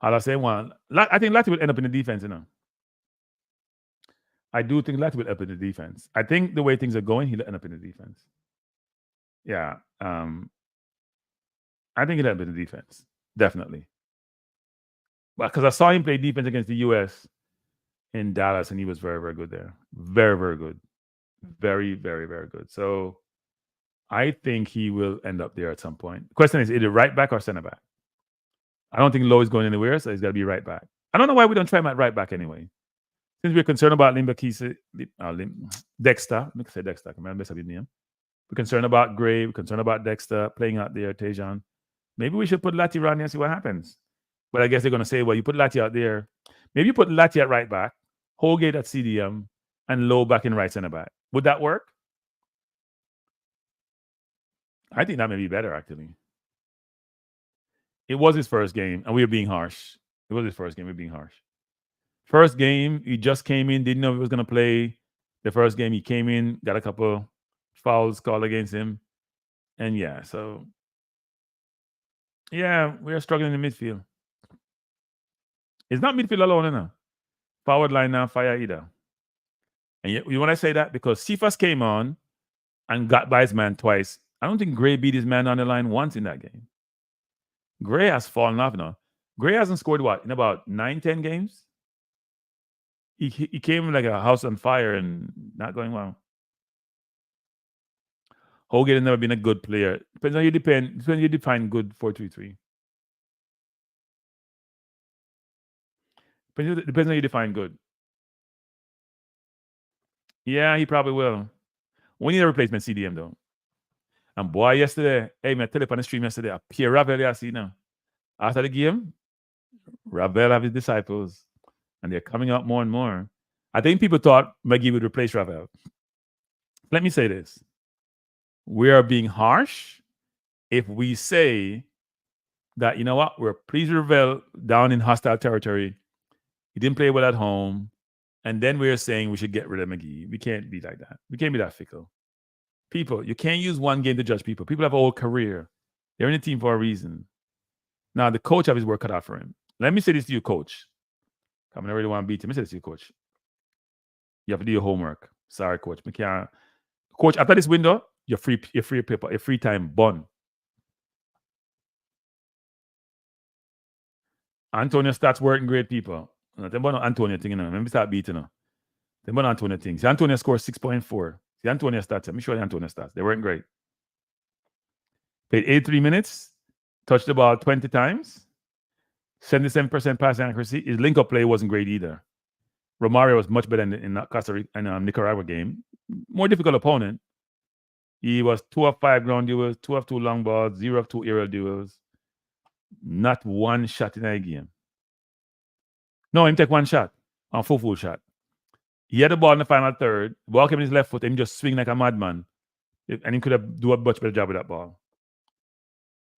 I'll say one. I think Lati will end up in the defense, I do think Lati will end up in the defense. I think the way things are going, he'll end up in the defense. Yeah. I think he'll end up in the defense. Definitely. Because I saw him play defense against the U.S. in Dallas, and he was very, very good there. Very, very good. Very, very, very good. So I think he will end up there at some point. The question is either right back or center back. I don't think Lowe is going anywhere, so he's got to be right back. I don't know why we don't try him at right back anyway. Since we're concerned about Dexter, let me say Dexter, I mess up his name. We're concerned about Gray, we're concerned about Dexter playing out there, Tejan. Maybe we should put Lati around there and see what happens. But I guess they're going to say, well, you put Lati out there. Maybe you put Lati at right back, Holgate at CDM, and Lowe back in right center back. Would that work? I think that may be better, actually. It was his first game, and we were being harsh. It was his first game. We were being harsh. First game, he just came in, didn't know if he was going to play. The first game, he came in, got a couple fouls called against him. And yeah, so... yeah, we are struggling in the midfield. It's not midfield alone, no. Forward line now, fire either. And yet, when I say that, because Cephas came on and got by his man twice. I don't think Gray beat his man on the line once in that game. Gray has fallen off now. Gray hasn't scored, what, in about 9-10 games? He came like a house on fire and not going well. Holgate has never been a good player. Depends on you define good 4-3-3. Depends on you define good. Yeah, he probably will. We need a replacement CDM though. And boy, yesterday, hey man, I tell you on the stream yesterday, Pierre Ravel, I see now. After the game, Ravel have his disciples, and they're coming out more and more. I think people thought Mikey would replace Ravel. Let me say this. We are being harsh if we say that, you know what, we're pleased with Ravel down in hostile territory. He didn't play well at home. And then we're saying we should get rid of McGee. We can't be like that. We can't be that fickle. People, you can't use one game to judge people. People have a whole career. They're in the team for a reason. Now, the coach have his work cut out for him. Let me say this to you, coach. I really want to beat him. Let me say this to you, coach. You have to do your homework. Sorry, coach. Coach, after this window, your free paper, your free time, bun. Antonio starts working great, people. Antonio thing, Let me start beating her. Then Antonio thing. See, Antonio scores 6.4. See, Antonio stats. Let me show you Antonio stats. They weren't great. Played 83 minutes. Touched the ball 20 times. 77% passing accuracy. His link-up play wasn't great either. Romario was much better in Costa Rica and Nicaragua game. More difficult opponent. He was 2 of 5 ground duels, 2 of 2 long balls, 0 of 2 aerial duels. Not one shot in a game. No, him take one shot on full shot. He had the ball in the final third. Ball came in his left foot, and he just swing like a madman. And he could have do a much better job with that ball.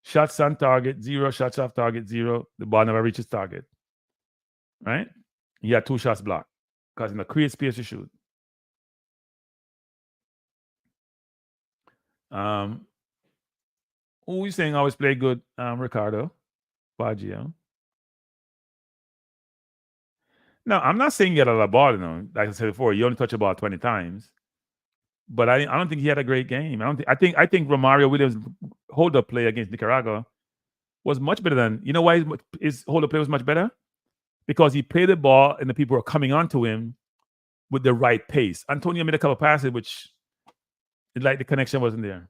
Shots on target, 0. Shots off target, 0. The ball never reaches target. Right? He had 2 shots blocked. Because he create space to shoot. Who you saying always play good? Ricardo Baggio. No, I'm not saying he had a lot of ball, Like I said before, you only touch the ball 20 times. But I don't think he had a great game. I think Romario Williams' hold-up play against Nicaragua was much better than. You know why his hold-up play was much better? Because he played the ball and the people were coming onto him with the right pace. Antonio made a couple of passes, which like the connection wasn't there.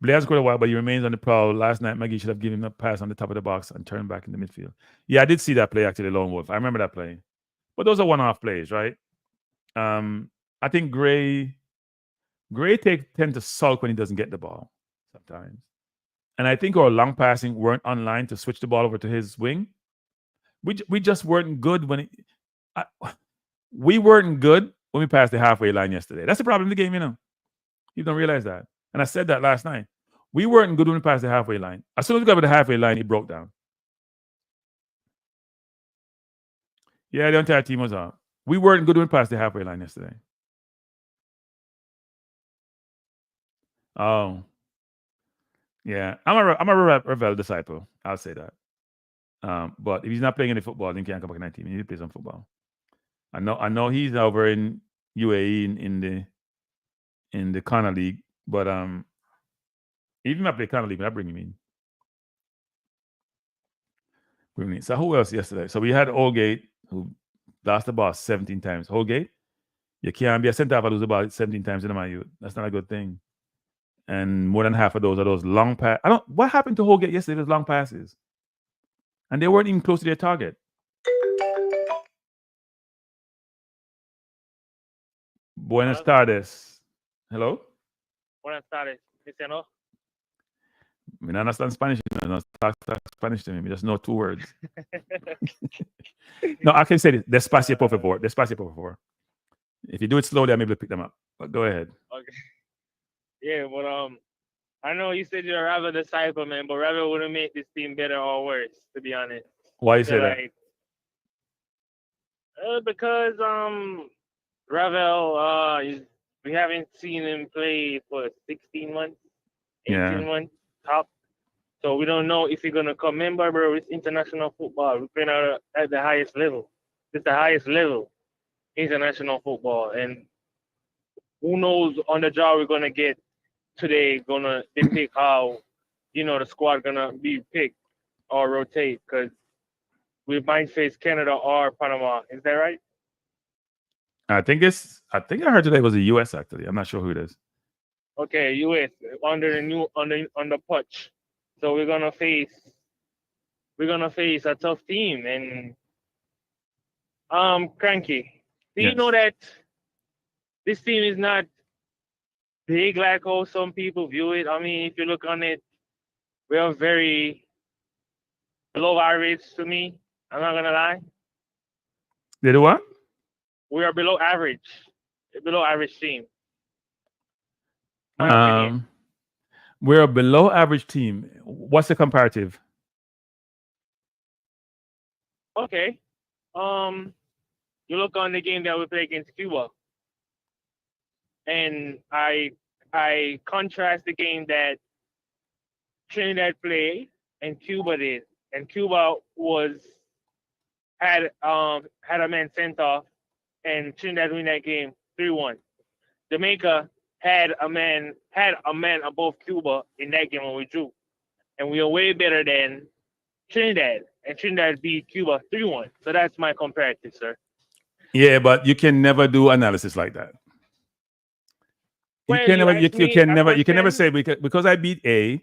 Blair scored a while, but he remains on the prowl. Last night, Maggie should have given him a pass on the top of the box and turned back in the midfield. Yeah, I did see that play, actually, Lone Wolf. I remember that play. But those are one-off plays, right? I think Gray tend to sulk when he doesn't get the ball sometimes. And I think our long passing weren't online to switch the ball over to his wing. We just weren't good we weren't good when we passed the halfway line yesterday. That's the problem in the game, You don't realize that. And I said that last night. We weren't good when we passed the halfway line. As soon as we got over the halfway line, he broke down. Yeah, the entire team was out. We weren't good when we passed the halfway line yesterday. Oh. Yeah. I'm a Ravel disciple. I'll say that. But if he's not playing any football, then he can't come back in that team. He needs to play some football. I know he's over in UAE in the Connor League, but even if I play Connor League, I bring him in. So who else yesterday? So we had Holgate, who lost the ball 17 times. Holgate, you can't be a centre half and lose the ball 17 times in my youth. That's not a good thing. And more than half of those are those long passes. What happened to Holgate yesterday? Those long passes, and they weren't even close to their target. Buenas tardes. Hello? Buenas tardes. Dice no? I don't understand Spanish. No, talk Spanish to me. I just know 2 words. No, I can say this. Despacio, por favor. Despacio, por favor. If you do it slowly, I'm able to pick them up. But go ahead. Okay. Yeah, but I know you said you're a Ravel disciple, man, but Ravel wouldn't make this team better or worse, to be honest. Why you say that? Because Ravel, we haven't seen him play for 16 months, 18 months top. So we don't know if he's gonna come. Remember, bro, it's international football. We're playing out at the highest level. It's the highest level, international football, and who knows on the job we're gonna get today. They pick how the squad gonna be picked or rotate, because we might face Canada or Panama. Is that right? I think I heard today was the US actually. I'm not sure who it is. Okay, US under the Putsch. So we're gonna face a tough team. And Kranky, do you know that this team is not big like how some people view it? I mean, if you look on it, we are very below average to me. I'm not gonna lie. They do what? We are below average team. We're a below average team. What's the comparative? Okay. You look on the game that we play against Cuba, and I contrast the game that Trinidad played and Cuba did, and Cuba had a man sent off, and Trinidad win that game 3-1. Jamaica had a man above Cuba in that game when we drew, and we are way better than Trinidad, and Trinidad beat Cuba 3-1. So that's my comparative, sir. Yeah, but you can never do analysis like that. You can never say because I beat A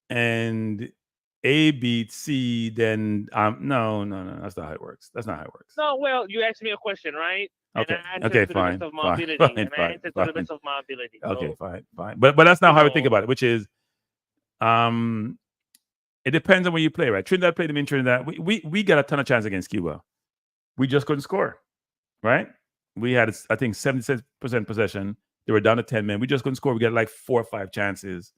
and A beat C, then no, that's not how it works. That's not how it works. No, well, you asked me a question, right? Okay. And I answered to the best of my ability. Okay, fine. But that's not how I think about it, which is it depends on where you play, right? Trinidad played them in Trinidad. We got a ton of chance against Cuba. We just couldn't score, right? We had, I think, 76% possession. They were down to 10 men. We just couldn't score. We got like 4 or 5 chances.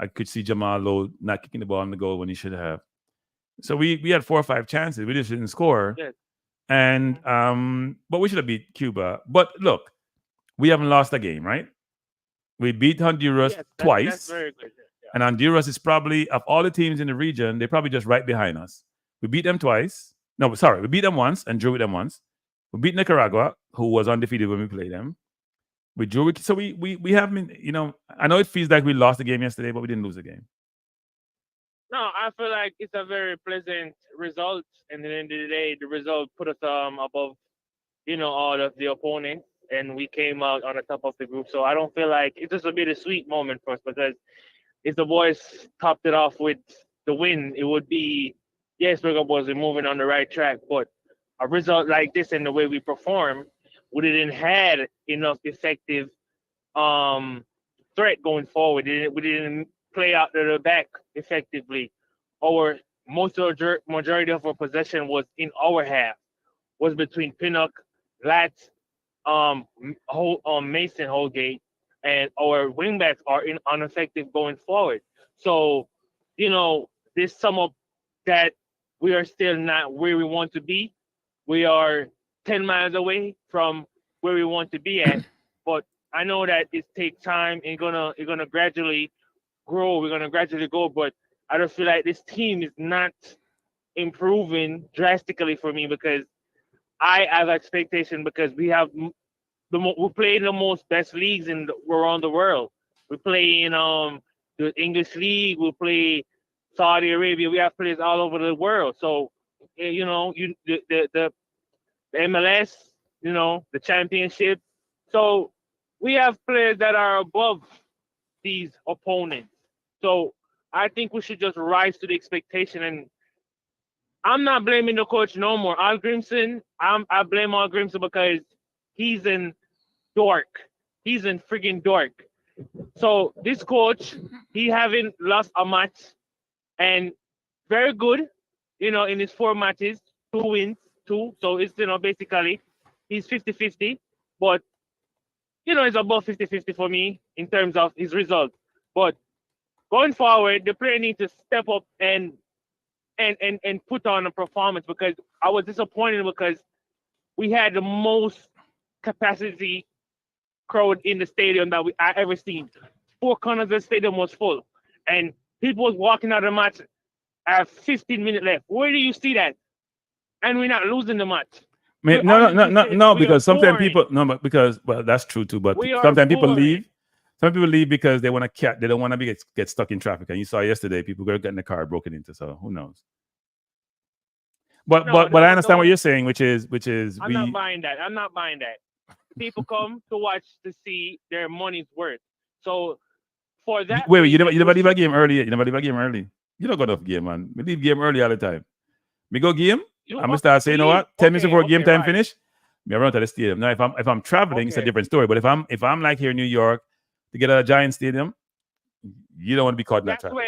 I could see Jamal Lowe not kicking the ball on the goal when he should have. So we had 4 or 5 chances. We just didn't score. Yes. And but we should have beat Cuba. But look, we haven't lost a game, right? We beat Honduras twice. That's very good. Yeah. And Honduras is probably, of all the teams in the region, they're probably just right behind us. We beat them twice. No, sorry, we beat them once and drew with them once. We beat Nicaragua, who was undefeated when we played them. We drew with, so we haven't, you know, I know it feels like we lost the game yesterday, but we didn't lose the game. No, I feel like it's a very pleasant result. And at the end of the day, the result put us above, you know, all of the opponents. And we came out on the top of the group. So I don't feel like it's just a bittersweet moment for us, because if the boys topped it off with the win, it would be, yes, Reggae Boyz are moving on the right track. But a result like this and the way we perform, we didn't have enough effective threat going forward. We didn't play out to the back effectively. Majority of our possession was in our half, was between Pinnock, Latz, Mason Holgate, and our wingbacks are ineffective going forward. So, you know, this sum up that we are still not where we want to be. We are 10 miles away from where we want to be at, but I know that it takes time and it's gonna gradually grow. We're gonna gradually go, but I just feel like this team is not improving drastically for me, because I have expectation, because we have we play in the most best leagues around the world. We play in the English league. We play Saudi Arabia. We have players all over the world. So, you know, the MLS, you know, the championship. So we have players that are above these opponents. So I think we should just rise to the expectation. And I'm not blaming the coach no more. Al Grimson, I blame Al Grimson because he's in dork. He's in friggin' dork. So this coach, he haven't lost a match, and very good, you know, in his 4 matches, 2 wins, 2. So it's, you know, basically he's 50-50, but, you know, it's above 50-50 for me in terms of his results. But going forward, the player needs to step up and put on a performance, because I was disappointed because we had the most capacity crowd in the stadium that I ever seen. 4 corners of the stadium was full, and people was walking out of the match at 15 minutes left. Where do you see that? And we're not losing the match. No, because sometimes people, but because, well, that's true too, but sometimes people leave. Some people leave because they want to they don't want to get stuck in traffic. And you saw yesterday, people were getting the car broken into, so who knows? But I understand what you're saying, which is I'm not buying that. I'm not buying that. People come to watch to see their money's worth. So for that, wait, you never leave a game early. You never leave a game early. You don't go to game, man. We leave game early all the time. We go game. I'm gonna start saying, you know what? 10 minutes before game time finish, me run to the stadium. Now, if I'm traveling, it's a different story. But if I'm like here in New York to get at a Giant stadium, you don't want to be caught in that traffic.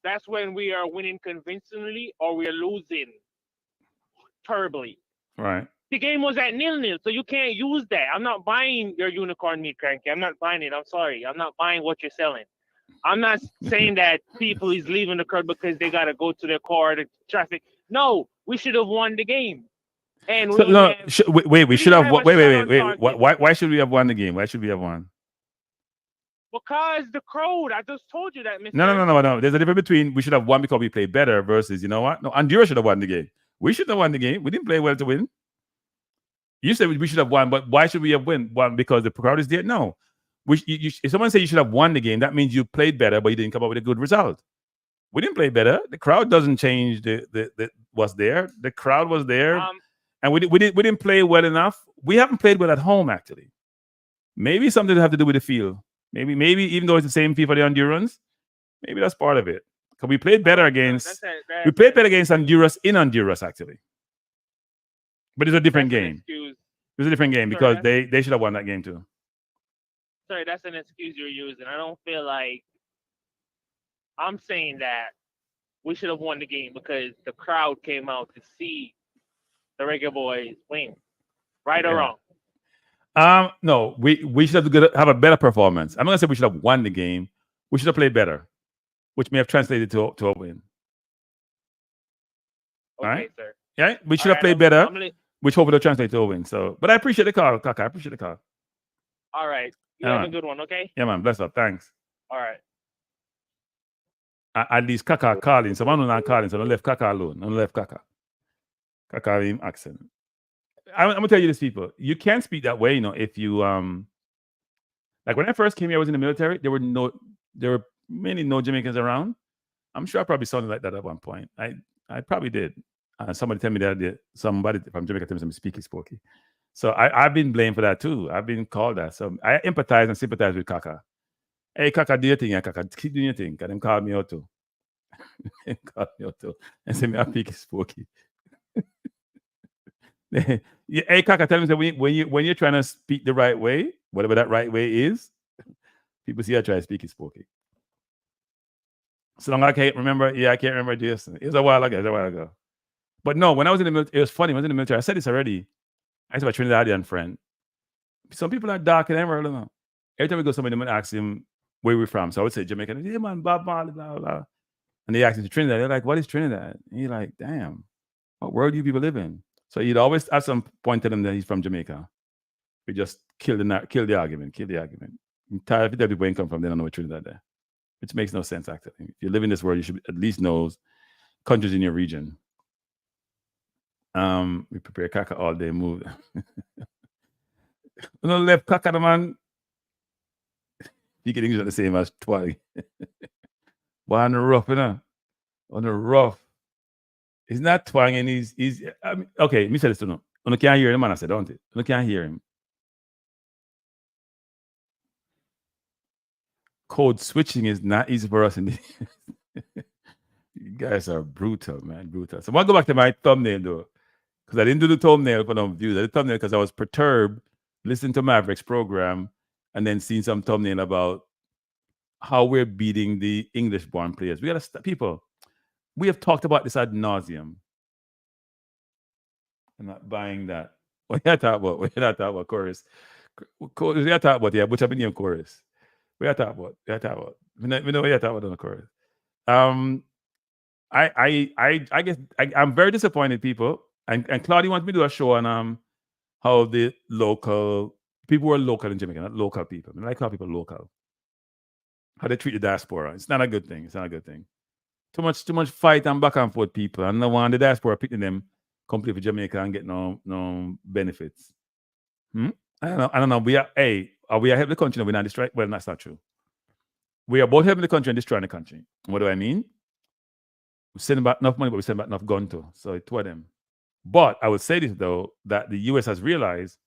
That's when we are winning convincingly or we are losing terribly. Right. The game was at 0-0, so you can't use that. I'm not buying your unicorn meat, Kranky. I'm not buying it. I'm sorry. I'm not buying what you're selling. I'm not saying that people is leaving the crowd because they gotta go to their car, the traffic. No, we should have won the game. And so, we should have won. Wait. Why should we have won the game? Why should we have won? Because the crowd. I just told you that, Mr. No. There's a difference between we should have won because we played better versus, you know what? No, Honduras should have won the game. We should have won the game. We didn't play well to win. You said we should have won, but why should we have won? Because the crowd is there? No. If someone says you should have won the game, that means you played better, but you didn't come up with a good result. We didn't play better. The crowd doesn't change the what's there. The crowd was there, and we didn't play well enough. We haven't played well at home, actually. Maybe something to have to do with the field. Maybe even though it's the same fee for the Hondurans, maybe that's part of it. Because we played better against Honduras in Honduras, actually. But it's a different game. It's a different game because they should have won that game too. Sorry, that's an excuse you're using. I don't feel like I'm saying that we should have won the game because the crowd came out to see the Reggae Boys win. Right or wrong? No, we should have a better performance. I'm not gonna say we should have won the game. We should have played better, which may have translated to a win. Okay, right? sir. Yeah, we should have played better, which hopefully will translate to a win. So, but I appreciate the call, Kaka. I appreciate the call. All right. You have a good one, okay? Yeah, man. Bless up. Thanks. All right. At least Kaka calling. So I'm not calling, so don't left Kaka alone. Don't left Kaka. Kaka him accent. I'm gonna tell you this, people. You can't speak that way, if you like when I first came here, I was in the military. There were many no Jamaicans around. I'm sure I probably sounded like that at one point. I probably did. Somebody tell me that somebody from Jamaica told me I'm speaking spooky. So I've been blamed for that too. I've been called that. So I empathize and sympathize with Kaka. Hey, Kaka, do your thing, Kaka. Keep doing your thing. Because them called me out too. Them called me out too. And say me I'm speaking spooky. Hey, Kaka, tell me when you're trying to speak the right way, whatever that right way is, people see I try to speak spooky. So long I can't remember. Yeah, I can't remember this. It was a while ago. But no, when I was in the military, it was funny. When I was in the military, I said this already. I said my Trinidadian friend. Some people are dark and emerald. Every time we go somewhere, they ask him where we're from. So I would say Jamaican. Yeah, man, blah, blah, blah, blah. And they ask him to Trinidad. They're like, what is Trinidad? And he's like, damn, what world do you people live in? So he'd always at some point tell them that he's from Jamaica. We just kill the argument. I'm tired of people ain't come from, they don't know where Trinidad is. Which makes no sense, actually. If you live in this world, you should at least know countries in your region. We prepare Kaka all day, move. No left Kaka, the man. You can English the same as Twally. But on the rough, on the rough. He's not twanging, he's okay, me say this to no. You can't hear the man, I said, don't it? You can't hear him. Code switching is not easy for us. You guys are brutal, man, brutal. So I want to go back to my thumbnail, though, because I didn't do the thumbnail for them views. I did the thumbnail because I was perturbed listening to Maverick's program and then seeing some thumbnail about how we're beating the English-born players. We got to stop, people. We have talked about this ad nauseum. I'm not buying that. What you talk about? What you talk about? Chorus. What you talk about? Yeah, which I've been named chorus. What you talk about? We know what you talk about on the chorus. I guess I'm very disappointed, people. And Claudia wants me to do a show on how the local people who are local in Jamaica, not local people. I like how people are local. How they treat the diaspora. It's not a good thing. Too much fight and back and forth, people. And no one the diaspora picking them come play for Jamaica and get no benefits. I don't know. Are we helping the country? No, we're not destroying. Well, that's not true. We are both helping the country and destroying the country. What do I mean? We send back enough money, but we send back enough gun too. So it's two of them. But I would say this though, that the US has realized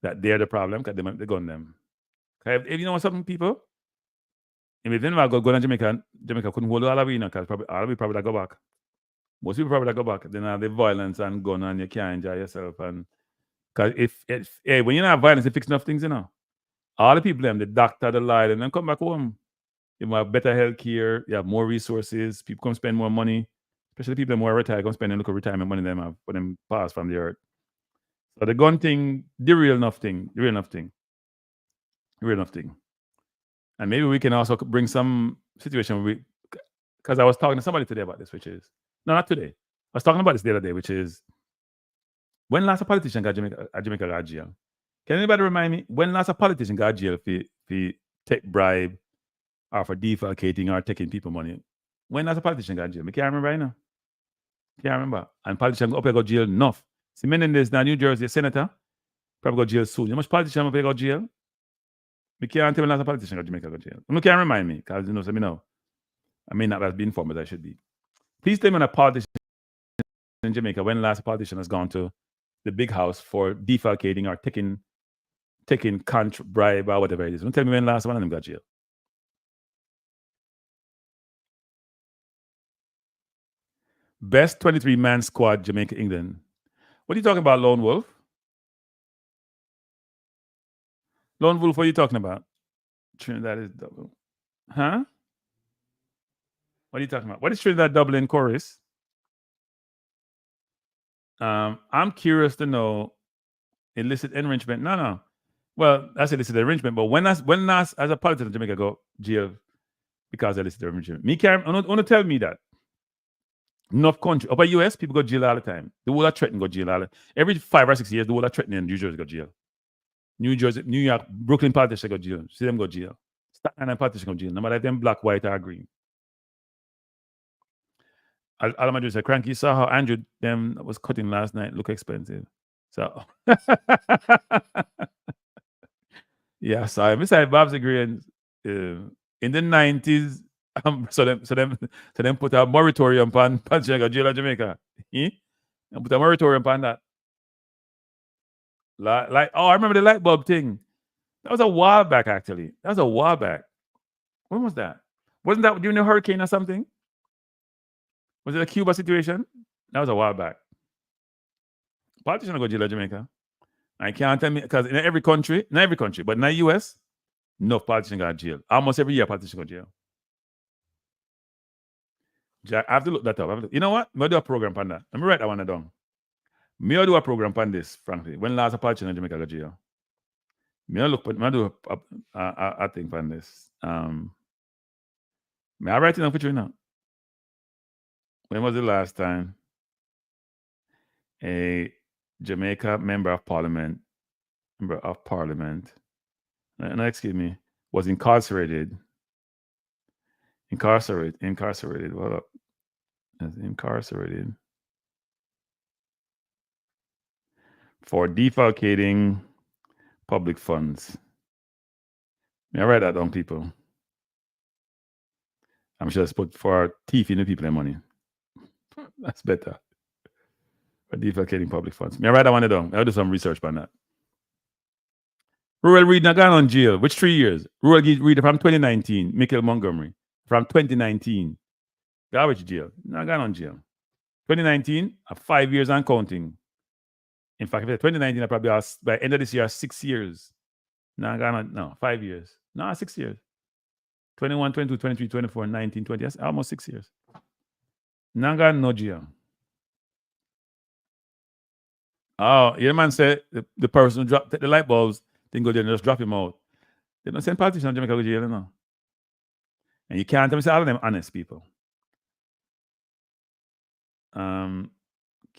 that they're the problem because they gun them. Okay, if you know something, people. If they never go to Jamaica couldn't hold all of it, because all of it probably go back. Most people probably go back. Then have the violence and gun and you can't enjoy yourself. And because when you have violence, it fixes enough things, All the people, the doctor, the lawyer, and then come back home. You have better health care, you have more resources, people come spend more money, especially people who are retired, come spend a look at retirement money them have for them pass from the earth. So the gun thing, the real enough thing. And maybe we can also bring some situation because I was talking to somebody today about this, which is, no, not today. I was talking about this the other day, which is, when last a politician got Jamaica got jail? Can anybody remind me, when last a politician got jail for take bribe or for defalcating or taking people money? When last a politician got jail? I can't remember right now. Can't remember. And politicians up here go jail enough. See, Menendez now, New Jersey, senator, probably go jail soon. You know how much politician up here go jail? I can't tell me last a politician got Jamaica go jail. You can't remind me, because so me know. I may not have been informed as I should be. Please tell me when a politician in Jamaica, when last a politician has gone to the big house for defalcating or taking bribe or whatever it is. Don't tell me when last one of them got jail. Best 23-man squad, Jamaica, England. What are you talking about, Lone Wolf? Lone Wolf, what are you talking about? Trinidad is double. Huh? What are you talking about? What is Trinidad Dublin chorus? I'm curious to know illicit enrichment. No. Well, that's illicit enrichment. But when last as a politician in Jamaica go jail because of illicit enrichment? Me can't want to tell me that. Enough country. Up at US, people go jail all the time. The whole of Trenton go jail all the time. Every 5 or 6 years, the whole of Trenton and New Jersey go jail. New Jersey, New York, Brooklyn politicians go jail. See them go jail. Staten Island politicians go jail. No matter if them black, white, or green. All I'm just say, Kranky, saw how Andrew them was cutting last night. Look expensive. So yeah, so besides Bob's agreeing in the 90s, so them put a moratorium on jail of Jamaica. And put a moratorium on that. Like I remember the light bulb thing. That was a while back, actually. That was a while back. When was that? Wasn't that during the hurricane or something? Was it a Cuba situation? That was a while back. Politicians go to jail in Jamaica. I can't tell me because in every country, but in the US, no politicians go to jail. Almost every year, politicians go to jail. Jack, I have to look that up. You know what? I'm going to do a program on that. Let me write that one down. Me do a program on this, frankly. When last a politician in Jamaica go to jail? Me do a thing on this. May I write it down for you now? When was the last time a Jamaica member of parliament, was incarcerated? Hold up. Incarcerated for defalcating public funds. May I write that down, people? I'm sure it's put for thieving the people their money. That's better. For defalcating public funds. May I write that one down? I'll do some research on that. Rural Reed not gone on jail. Which 3 years? Rural Reed from 2019. Michael Montgomery from 2019. Garbage jail. Not gone on jail. 2019, 5 years and counting. In fact, if it's 2019, I probably by end of this year 6 years. Not gone on, no, 5 years. No, 6 years. 21, 22, 23, 24, 19, 20. That's almost 6 years. Not gone no jail. Oh, your man said the person who take the light bulbs, then go there and just drop him out. They don't send politicians in Jamaica to jail, no. And you can't tell me say all of them honest people. Can't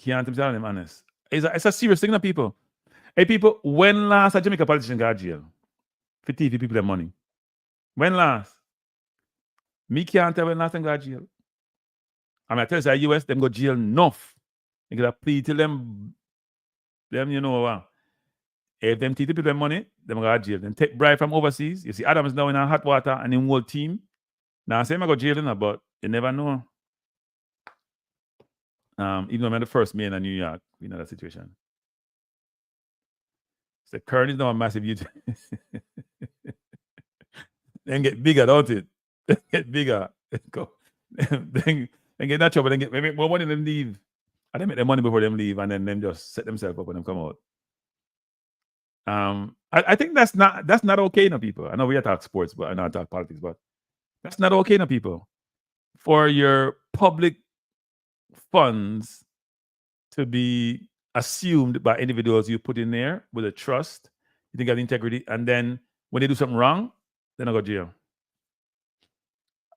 tell me say all of them honest. It's a serious thing, no, people. Hey, people, when last a Jamaica politician got jail? For TV people their money. When last? Me can't tell when last time got jail. I mean, I tell you, the US, them go jail enough. They get a plea till them, you know, if them people them money, them go to jail. Then take bribe from overseas. You see, Adams now in a hot water and in whole team. Now, I say I go jail, but you never know. Even though I'm the first man in New York, we know that situation. So Kern is now a massive YouTube. Then get bigger, don't it? Get bigger. Go. Then get that trouble. Then get maybe more money than leave. And they make their money before them leave, and then them just set themselves up when them come out. I think that's not okay, no, people. I know we talk sports, but I know I talk politics, but that's not okay, no, people. For your public funds to be assumed by individuals you put in there with a trust, you think of integrity, and then when they do something wrong, then I go to jail.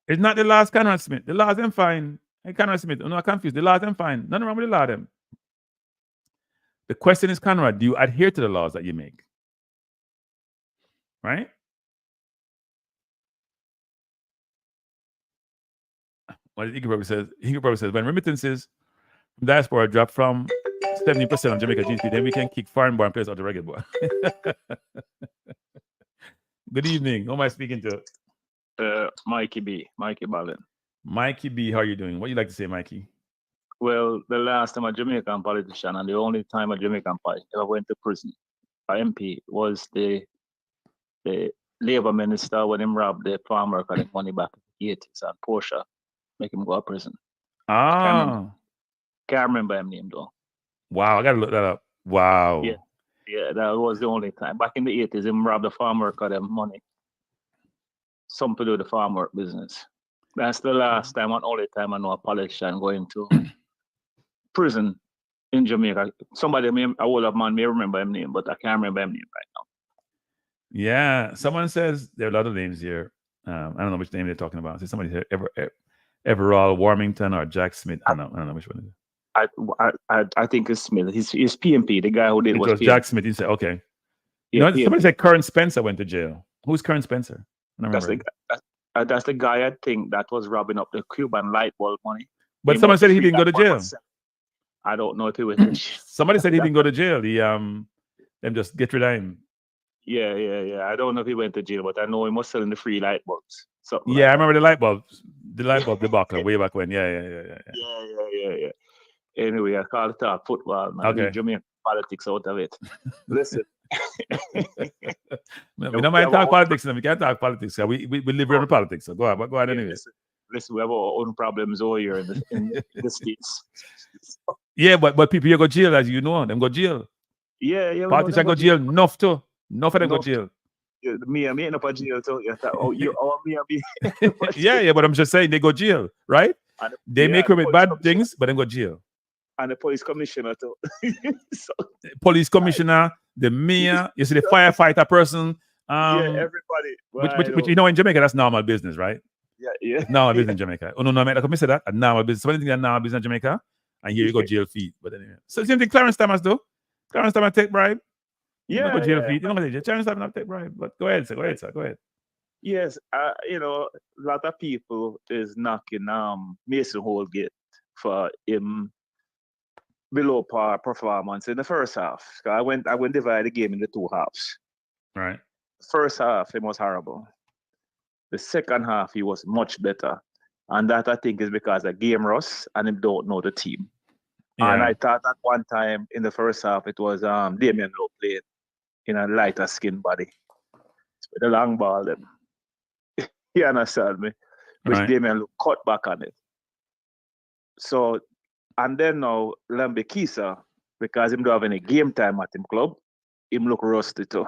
It's not the laws Conrad Smith. The laws them fine. Hey, Conrad Smith, I'm not confused. The laws them fine. Nothing wrong with the law them. The question is, Conrad, do you adhere to the laws that you make? Right? Well, he probably says when remittances from diaspora drop from 70% of Jamaica GDP, then we can kick foreign-born players out the Reggae Boy. Good evening. Who am I speaking to? Mikey B. Mikey Ballin. Mikey B, how are you doing? What do you like to say, Mikey? Well, the last time a Jamaican politician and the only time a Jamaican politician ever went to prison, a MP, was the Labour minister when him robbed the farm worker the money back in the 80s, and Portia make him go to prison. Ah. Can't remember him name though. Wow, I gotta look that up. Wow. Yeah, that was the only time. Back in the 80s, him robbed the farm worker them money. Something to do with the farm work business. That's the last time and only time I know a politician going to prison in Jamaica. Somebody, a older man may remember his name, but I can't remember his name right now. Yeah, someone says there are a lot of names here. I don't know which name they're talking about. Somebody here, Everall Warmington or Jack Smith. I don't know which one it is. I think it's Smith. He's PMP. The guy who did it was PMP. Jack Smith. He said, okay. Yeah, you know, somebody said Kern Spencer went to jail. Who's Kern Spencer? That's the guy I think that was robbing up the Cuban light bulb money. But someone said he didn't go to jail. I don't know if he went to jail. Somebody said he didn't go to jail. He them just get rid of him. Yeah. I don't know if he went to jail, but I know he was selling the free light bulbs. Yeah, I remember the light bulbs debacle way back when. Yeah. Anyway, I call it football, man. Okay. Jamaican politics out of it. Listen. We don't mind talk politics. We can't talk politics. We live in politics. So go on anyway. Listen, we have our own problems over here in the States. Yeah, but people here go jail, as you know. Them go jail. Yeah. Politicians go jail. Enough too. Enough of them go jail. Yeah, me ain't up a jail too. Me. Yeah, but I'm just saying they go jail, right? They may commit bad things, but they go jail. And the police commissioner too. Police commissioner, the mayor, you see the firefighter person. Everybody. Which you know in Jamaica, that's normal business, right? Yeah. Normal business in Jamaica. Oh no, I say that. A normal business. Somebody think that normal business in Jamaica, and here you go jail fee. But anyway, so same thing Clarence Thomas do. Clarence Thomas take bribe. Yeah, go jail fee. You know what they do? Clarence Thomas not take bribe. But go ahead, sir. Go ahead. Yes, a lot of people is knocking Mason Holgate for him below par performance in the first half. I went divide the game into two halves. Right. First half, it was horrible. The second half, he was much better. And that, I think, is because of game rust and him don't know the team. Yeah. And I thought at one time in the first half, it was Damien Lowe playing in a lighter skin body. With the long ball, then. You understand me? Which right. Damien Lowe cut back on it. So, and then now, Lambe Kisa, because him don't have any game time at him club, him look rusty too.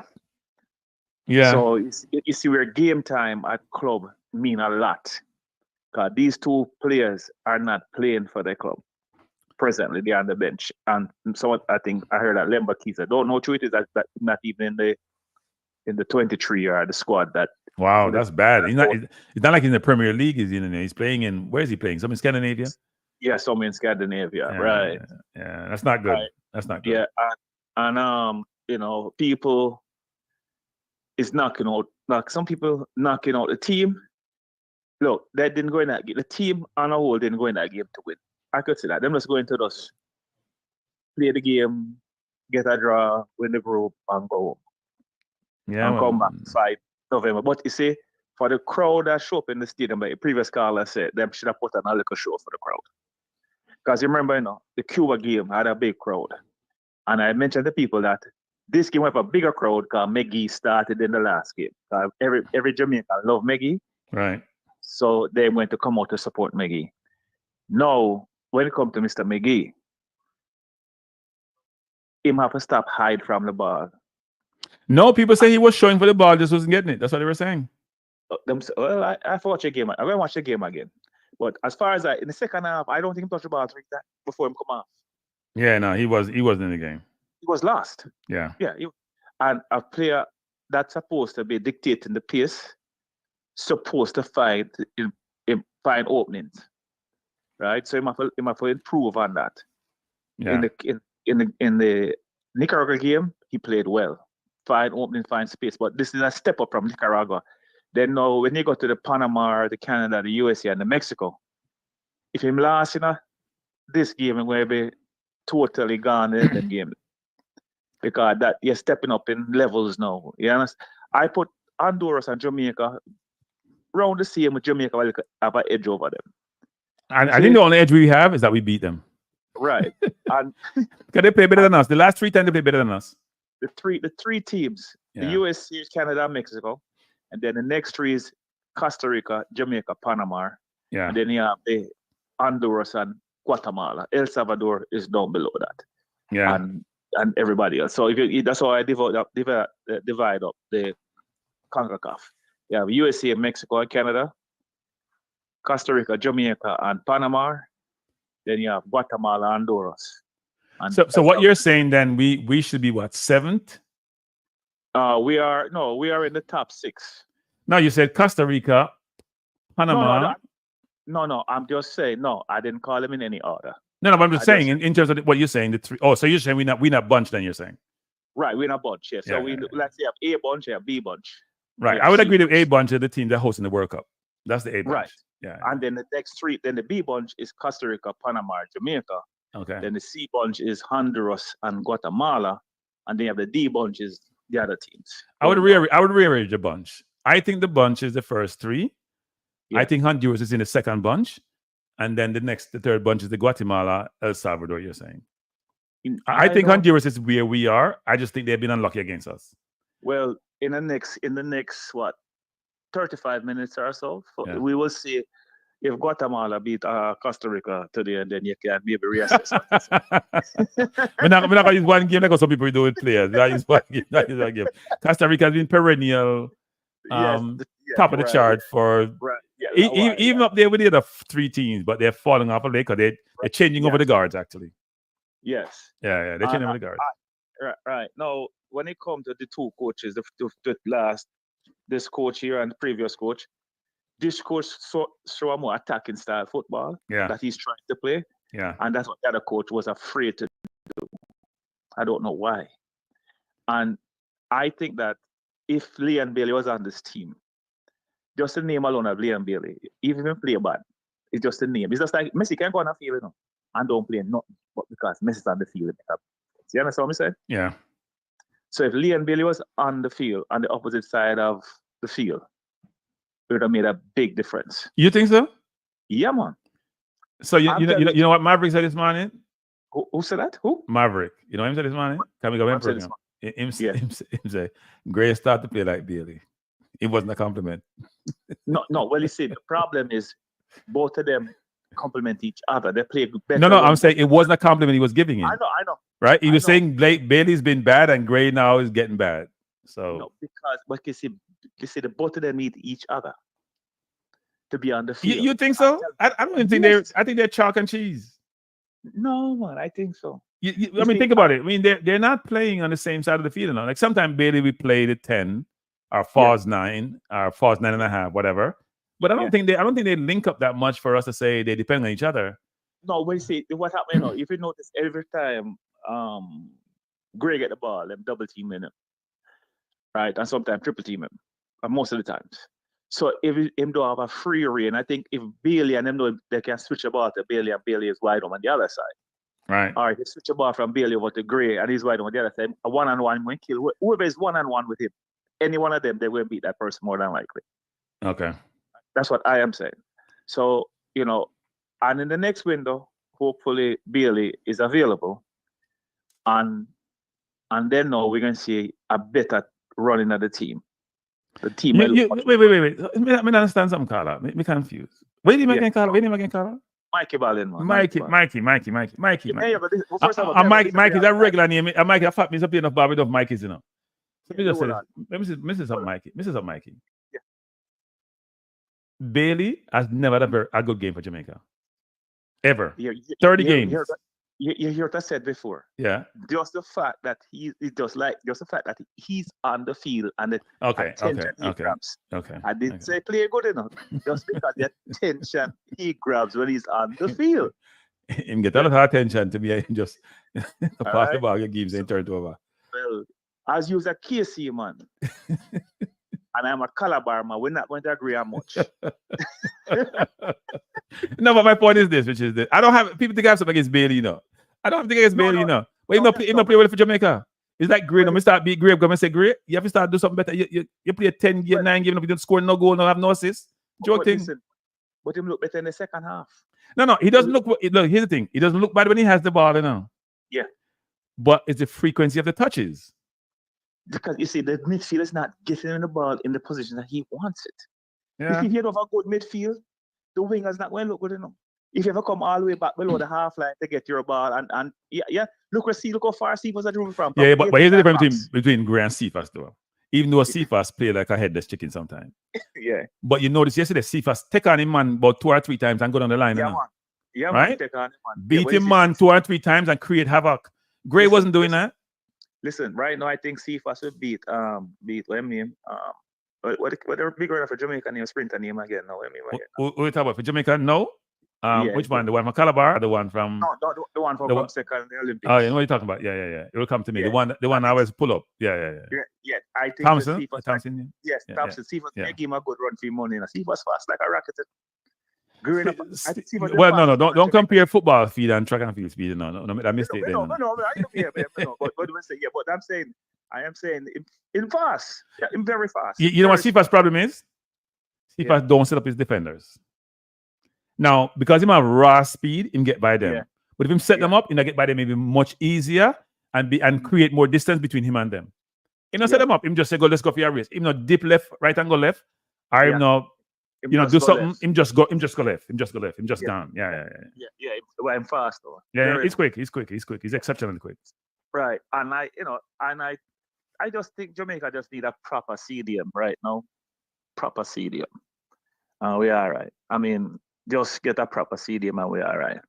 Yeah. So you see where game time at club mean a lot. Because these two players are not playing for the club. Presently, they're on the bench. And so I think I heard that Lemba Kisa. Don't know who it is that not even in the 23 or the squad that. Wow, that's bad. It's not like in the Premier League. He's playing in, where is he playing? Some in Scandinavia? Yeah, some in Scandinavia, right. Yeah, that's not good. Right. That's not good. Yeah, and people is knocking out, like some people knocking out the team. Look, they didn't go in that game. The team on a whole didn't go in that game to win. I could say that. Them just going to just play the game, get a draw, win the group, and go home. Yeah, and come back 5 November. But you see, for the crowd that show up in the stadium, like the previous caller said, them should have put on a little show for the crowd. Because you remember, the Cuba game had a big crowd. And I mentioned to people that this game have a bigger crowd because Meggie started in the last game. Every Jamaican love Meggie. Right. So they went to come out to support Meggie. Now, when it comes to Mr. Meggie, him have to stop hide from the ball. No, people say he was showing for the ball, just wasn't getting it. That's what they were saying. Well, I have to watch the game. I'm going to watch the game again. But as far as in the second half, I don't think he touched the ball 3 times before him come off. Yeah, no, he wasn't in the game. He was lost. Yeah. Yeah. And a player that's supposed to be dictating the pace, supposed to find openings. Right? So he might improve on that. Yeah. In the Nicaragua game, he played well. Find opening, find space. But this is a step up from Nicaragua. Then now, when you go to the Panama, the Canada, the USA, and the Mexico, if him last, this game is going to be totally gone in the game. Because that you're stepping up in levels now. You understand? I put Honduras and Jamaica round the same with Jamaica, will have an edge over them. And I think the only edge we have is that we beat them. Right. And because they play better than us. The last 3 times they play better than us. The three teams, the USA, Canada, Mexico, and then the next 3 is Costa Rica, Jamaica, Panama. Yeah. And then you have the Honduras and Guatemala. El Salvador is down below that. Yeah. And everybody else. So that's how I divide up the CONCACAF. You have USA, Mexico, and Canada. Costa Rica, Jamaica, and Panama. Then you have Guatemala, Honduras. And So what you're saying then, we should be what, 7th? we are in the top 6. No, you said Costa Rica, Panama. No, I'm just saying, no, I didn't call them in any order. No, but I'm just saying, in terms of what you're saying, the 3. Oh, so you're saying we not bunch then, you're saying? Right, we're not bunch, yeah. So let's say have A bunch, yeah, B bunch. Right, I would agree with A bunch of the team that hosting the World Cup. That's the A bunch. Right. Yeah. And then the next 3, then the B bunch is Costa Rica, Panama, Jamaica. Okay. Then the C bunch is Honduras and Guatemala. And then you have the D bunch is the other teams. I would rearrange the bunch. I think the bunch is the first 3. Yeah. I think Honduras is in the second bunch. And then the third bunch is the Guatemala, El Salvador, you're saying. I think Honduras is where we are. I just think they've been unlucky against us. Well, in the next what, 35 minutes or so, we will see if Guatemala beat Costa Rica today, and then you can maybe reassess. We're not going to use one game like some people do with players. That is one game. Costa Rica has been perennial top of the chart for even up there with the other 3 teams, but they're falling off a lake because they're changing over the guards actually. Yes. Yeah, they're changing over the guards. Right. Now, when it comes to the 2 coaches, this coach here and the previous coach, this coach show a more attacking style football that he's trying to play. Yeah. And that's what the other coach was afraid to do. I don't know why. And I think that if Leon Bailey was on this team, just the name alone of Leon Bailey, even if he play bad, it's just a name. It's just like Messi can't go on the field, and don't play nothing, but because Messi's on the field. You understand what I'm saying? Yeah. So if Leon Bailey was on the field, on the opposite side of the field, it would have made a big difference. You think so? Yeah, man. So you know what Maverick said this morning? Who said that? Who? Maverick. You know what him said this morning? Can we go in for him? Him say, Gray start to play like Bailey. It wasn't a compliment. No. Well, you see, the problem is both of them complement each other. They play better. No, I'm saying it wasn't a compliment he was giving him. I know. Right? He was saying Bailey's been bad and Gray now is getting bad. So no, but you see, the both of them need each other to be on the field. You think so? I don't even think I think they're chalk and cheese. No, man, I think so. I mean, think about it. I mean, they're not playing on the same side of the field now. Like sometimes Bailey we play the 10, or Faw's 9, or Faw's 9.5, whatever. But I don't think they link up that much for us to say they depend on each other. No, but you see what happened. If you notice, every time Gray get the ball, them double team him, right, and sometimes triple team him, and most of the times. So if him don't have a free reign, I think if Bailey and them know they can switch the ball to Bailey and Bailey is wide on the other side. Right. All right, they switch the ball from Bailey over to Gray and he's wide on the other side. A 1-on-1 when kill whoever is 1-on-1 with him, any one of them, they will beat that person more than likely. Okay. That's what I am saying. So, and in the next window, hopefully Bailey is available. And then now we're going to see a better running of the team. The team. Wait. Let me understand something, Carla. Me confused. Where do you make Carla? Mikey Ballin, man. Mikey. Yeah, but Mikey is a regular name. Mikey, I thought means up enough Bobby of Mikey's, So let me just say this. Mrs. Mikey. Yeah. Bailey has never had a good game for Jamaica. Ever. 30 games. You heard what I said before. Yeah. Just the fact that he's on the field and the attention he grabs. Okay. I didn't say play good enough. Just because the attention he grabs when he's on the field. Him get a lot of attention to me just pass the ball, get games and turn it over. Well, as you a KC man. And I'm a Calabar man, we're not going to agree on much. No, but my point is this, which is that I don't have people think I have something against Bailey, I don't have to against Bailey, But he not play well for Jamaica. It's like Gray. I'm start beat Gray. Come and say Gray. You have to start do something better. You play a 10 game, 9 game, you don't score no goal, no have no assist. Joking. But him look better in the second half. No, he doesn't look. Look, here's the thing. He doesn't look bad when he has the ball, Yeah. But it's the frequency of the touches. Because you see, the midfield is not getting him the ball in the position that he wants it. Yeah. If you have a good midfield, the wingers not going to look good enough. If you ever come all the way back below the half line to get your ball, and look how far Cephas are driven from. Yeah, but here's the difference between Gray and Cephas, though. Even though CFAS play like a headless chicken sometimes. Yeah. But you notice yesterday, CFAS take on him man about 2 or 3 times and go down the line. Yeah, You know? man. Yeah, Right? man. Take on him, man. Beat but him man 2 or 3 times and create havoc. Gray Listen, wasn't doing that. Listen, right now I think CFAS will beat what him name? What the big runner for Jamaica name, sprinter name again? No, what him name again? Who you talk about for Jamaica? No. Yeah, Which one? The one from Calabar or the one from No, the one from the one- second in the Olympics. Oh, you know what you're talking about? Yeah. It will come to me. Yeah. The one I always pull up. Yeah. Yeah, I think Thompson? the CFAS, Thompson? yes, Yeah, Thompson. CFAS yeah. make him a good run for him money. CFAS fast like a rocket. Growing up, I think CFAS Well, fast no, as don't Jamaica. compare football speed and track and field speed. No, I missed it. No, I am saying, I am saying, in fast, yeah, in very fast. You know what CFA's problem is? CFA's don't set up his defenders. Now, because him have raw speed, him get by them. Yeah. But if him set them up, him get by them maybe much easier and create more distance between him and them. Him not set them up, him just say, go, let's go for your race. Him not dip left, right and go left. Or him not, do something, left. Him just go left. Him just down. Yeah. Well, I'm fast though. Yeah, he's quick. He's exceptionally quick. Right. And I just think Jamaica just need a proper stadium right now. Proper stadium. We are right. I mean, just get a proper stadium and we are right.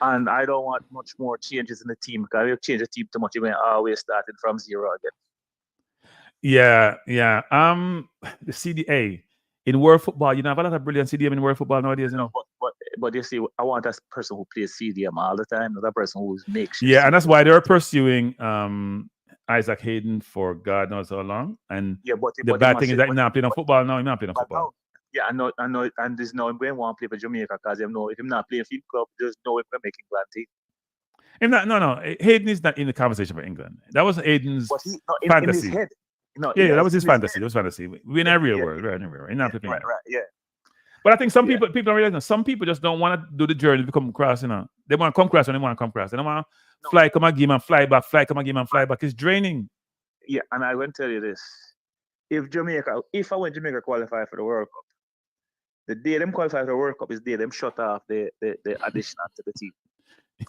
And I don't want much more changes in the team because if you change the team too much, you're always starting from zero again. Yeah. The CDA in world football, you know, have a lot of brilliant CDM in world football nowadays, you know. But you see, I want a person who plays CDM all the time, not a person who makes. Yeah, and that's why they're pursuing Isaac Hayden for God knows how long. And the bad thing is that he's not playing on football now. He's not playing on football. Yeah, I know, and there's no when want to play for Jamaica because if him not playing for club, there's no way to make England team. No. Hayden is not in the conversation for England. That was Hayden's fantasy. In his head. No, that was his fantasy. It was fantasy. We're in a real world, right? He's not playing. Right, yeah. But I think some people don't realize that some people just don't want to do the journey to come across, you know. They want to come across when they want to come across. They don't want to fly, come again and fly back, fly, come again and fly back. It's draining. Yeah, and I will tell you this. If I want Jamaica qualify for the World Cup, the day them qualify for the World Cup is the day them shut off the addition to the team.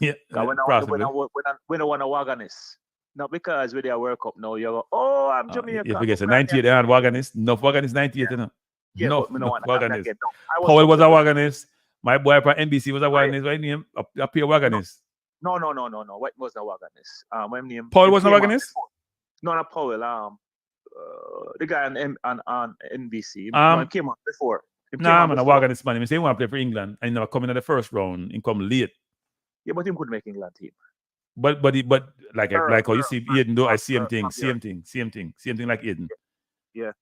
Yeah, when I want to Wagonist. Not because with their World Cup now, you go, oh, I'm Jamaica. If we get a 98 and Wagonist, no Wagonist 98, you know. Yeah, no Wagonist. Paul was a Wagonist. My boy from NBC was a Wagonist. What name? A pure Wagonist. No. What was a Wagonist? My name. Paul was a Wagonist? No, not Paul. The guy on NBC. He came on before. Nah, man, a Wagonist man. He say he want to play for England and he never come in the first round. He come late. Yeah, but he could make England team. But like how you see Aiden do, I see him thing like Aiden. Yeah.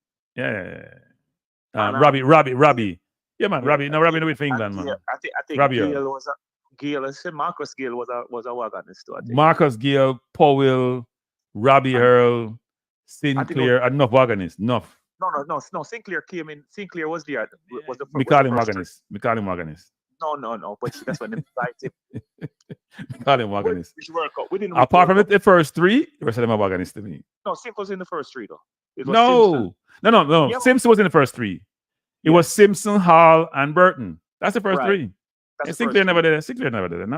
Robbie. Yeah, man, Robbie. No, Robbie do it for England, man. I think Robbie Gale. I said Marcus Gale was a Wagonist too. I think. Marcus Gale, Powell, Robbie Earl, Sinclair, enough Wagonist, enough. No. Sinclair came in. Sinclair was there. Was the we call him Wagonist. No. But that's when they invite him. We call him Wagonist. Apart from the first 3, the rest of them are Wagonist to me. No, Simpson was in the first 3 though. No. Yeah, Simpson was in the first 3. It was Simpson, Hall, and Burton. That's the first 3. And Sinclair never did it.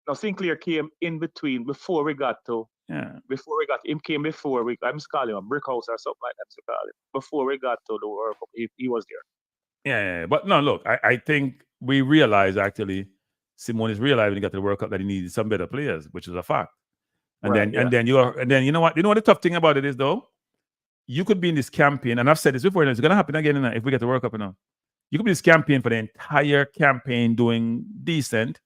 No, Sinclair came in between before we got to. Yeah. Before we got him came before we. I'm calling him a brick house or something like that to call him. Before we got to the World Cup, he was there. Yeah. But no, look, I think we realized actually, Simone is realizing when he got to the World Cup that he needed some better players, which is a fact. And then you know what? You know what the tough thing about it is though? You could be in this campaign, and I've said this before, and it's gonna happen again if we get the World Cup now. You could be this campaign for the entire campaign doing decent.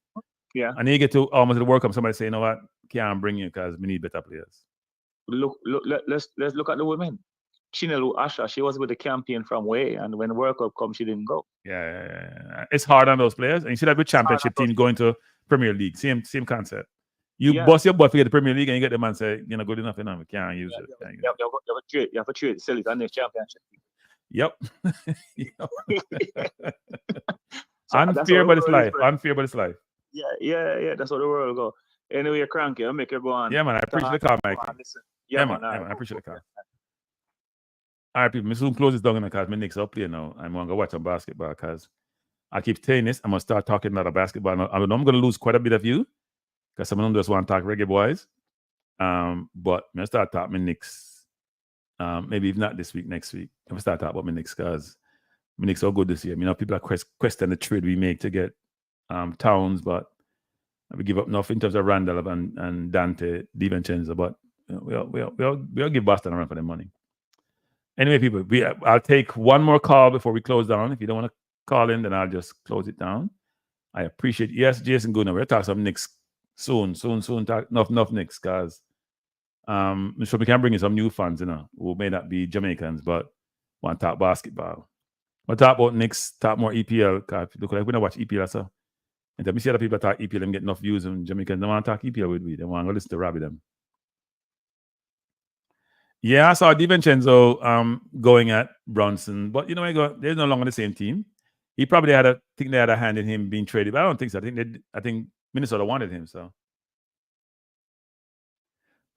Yeah. And then you get to almost the World Cup, somebody say, you know what, can't bring you because we need better players. Look, let's look at the women. Chinelu Asha, she was with the campaign from way, and when the World Cup comes, she didn't go. Yeah. It's hard on those players. And you see that with championship teams going to Premier League. Same concept. You bust your butt to get the Premier League and you get the man say, you're not good enough, we can't use it. You have to trade, sell it on the championship. Yep. Unfair, but it's life. Yeah. That's how the world go. Anyway, Kranky, I'll make you go on. Yeah, man. I appreciate the call, Mike. Yeah, man. I appreciate the call. All right, people. I'm soon close this down because my Knicks up play now. I'm going to watch some basketball because I keep saying this. I'm going to start talking about basketball. I know I'm going to lose quite a bit of you because some of them just want to talk Reggae Boyz. But I'm going to start talking my Knicks Maybe if not this week, next week. If I start talking about my Knicks, because my Knicks are good this year. People are questioning the trade we make to get Towns, but we give up enough in terms of Randall and Dante DiVincenzo, but we'll give Boston a run for their money. Anyway, people, I'll take one more call before we close down. If you don't want to call in, then I'll just close it down. I appreciate. Yes, Jason Guna. We'll talk some Knicks soon. Talk enough Knicks, guys. So we can bring in some new fans, who may not be Jamaicans, but want to talk basketball. We'll talk about Knicks, talk more EPL. Look like we don't watch EPL, so. And then we see other people talk EPL and get enough views, and Jamaicans don't want to talk EPL with me. They want to go listen to Robbie them. Yeah, I saw DiVincenzo going at Brunson, but they're no longer the same team. He probably had a hand in him being traded, but I don't think so. I think Minnesota wanted him, so.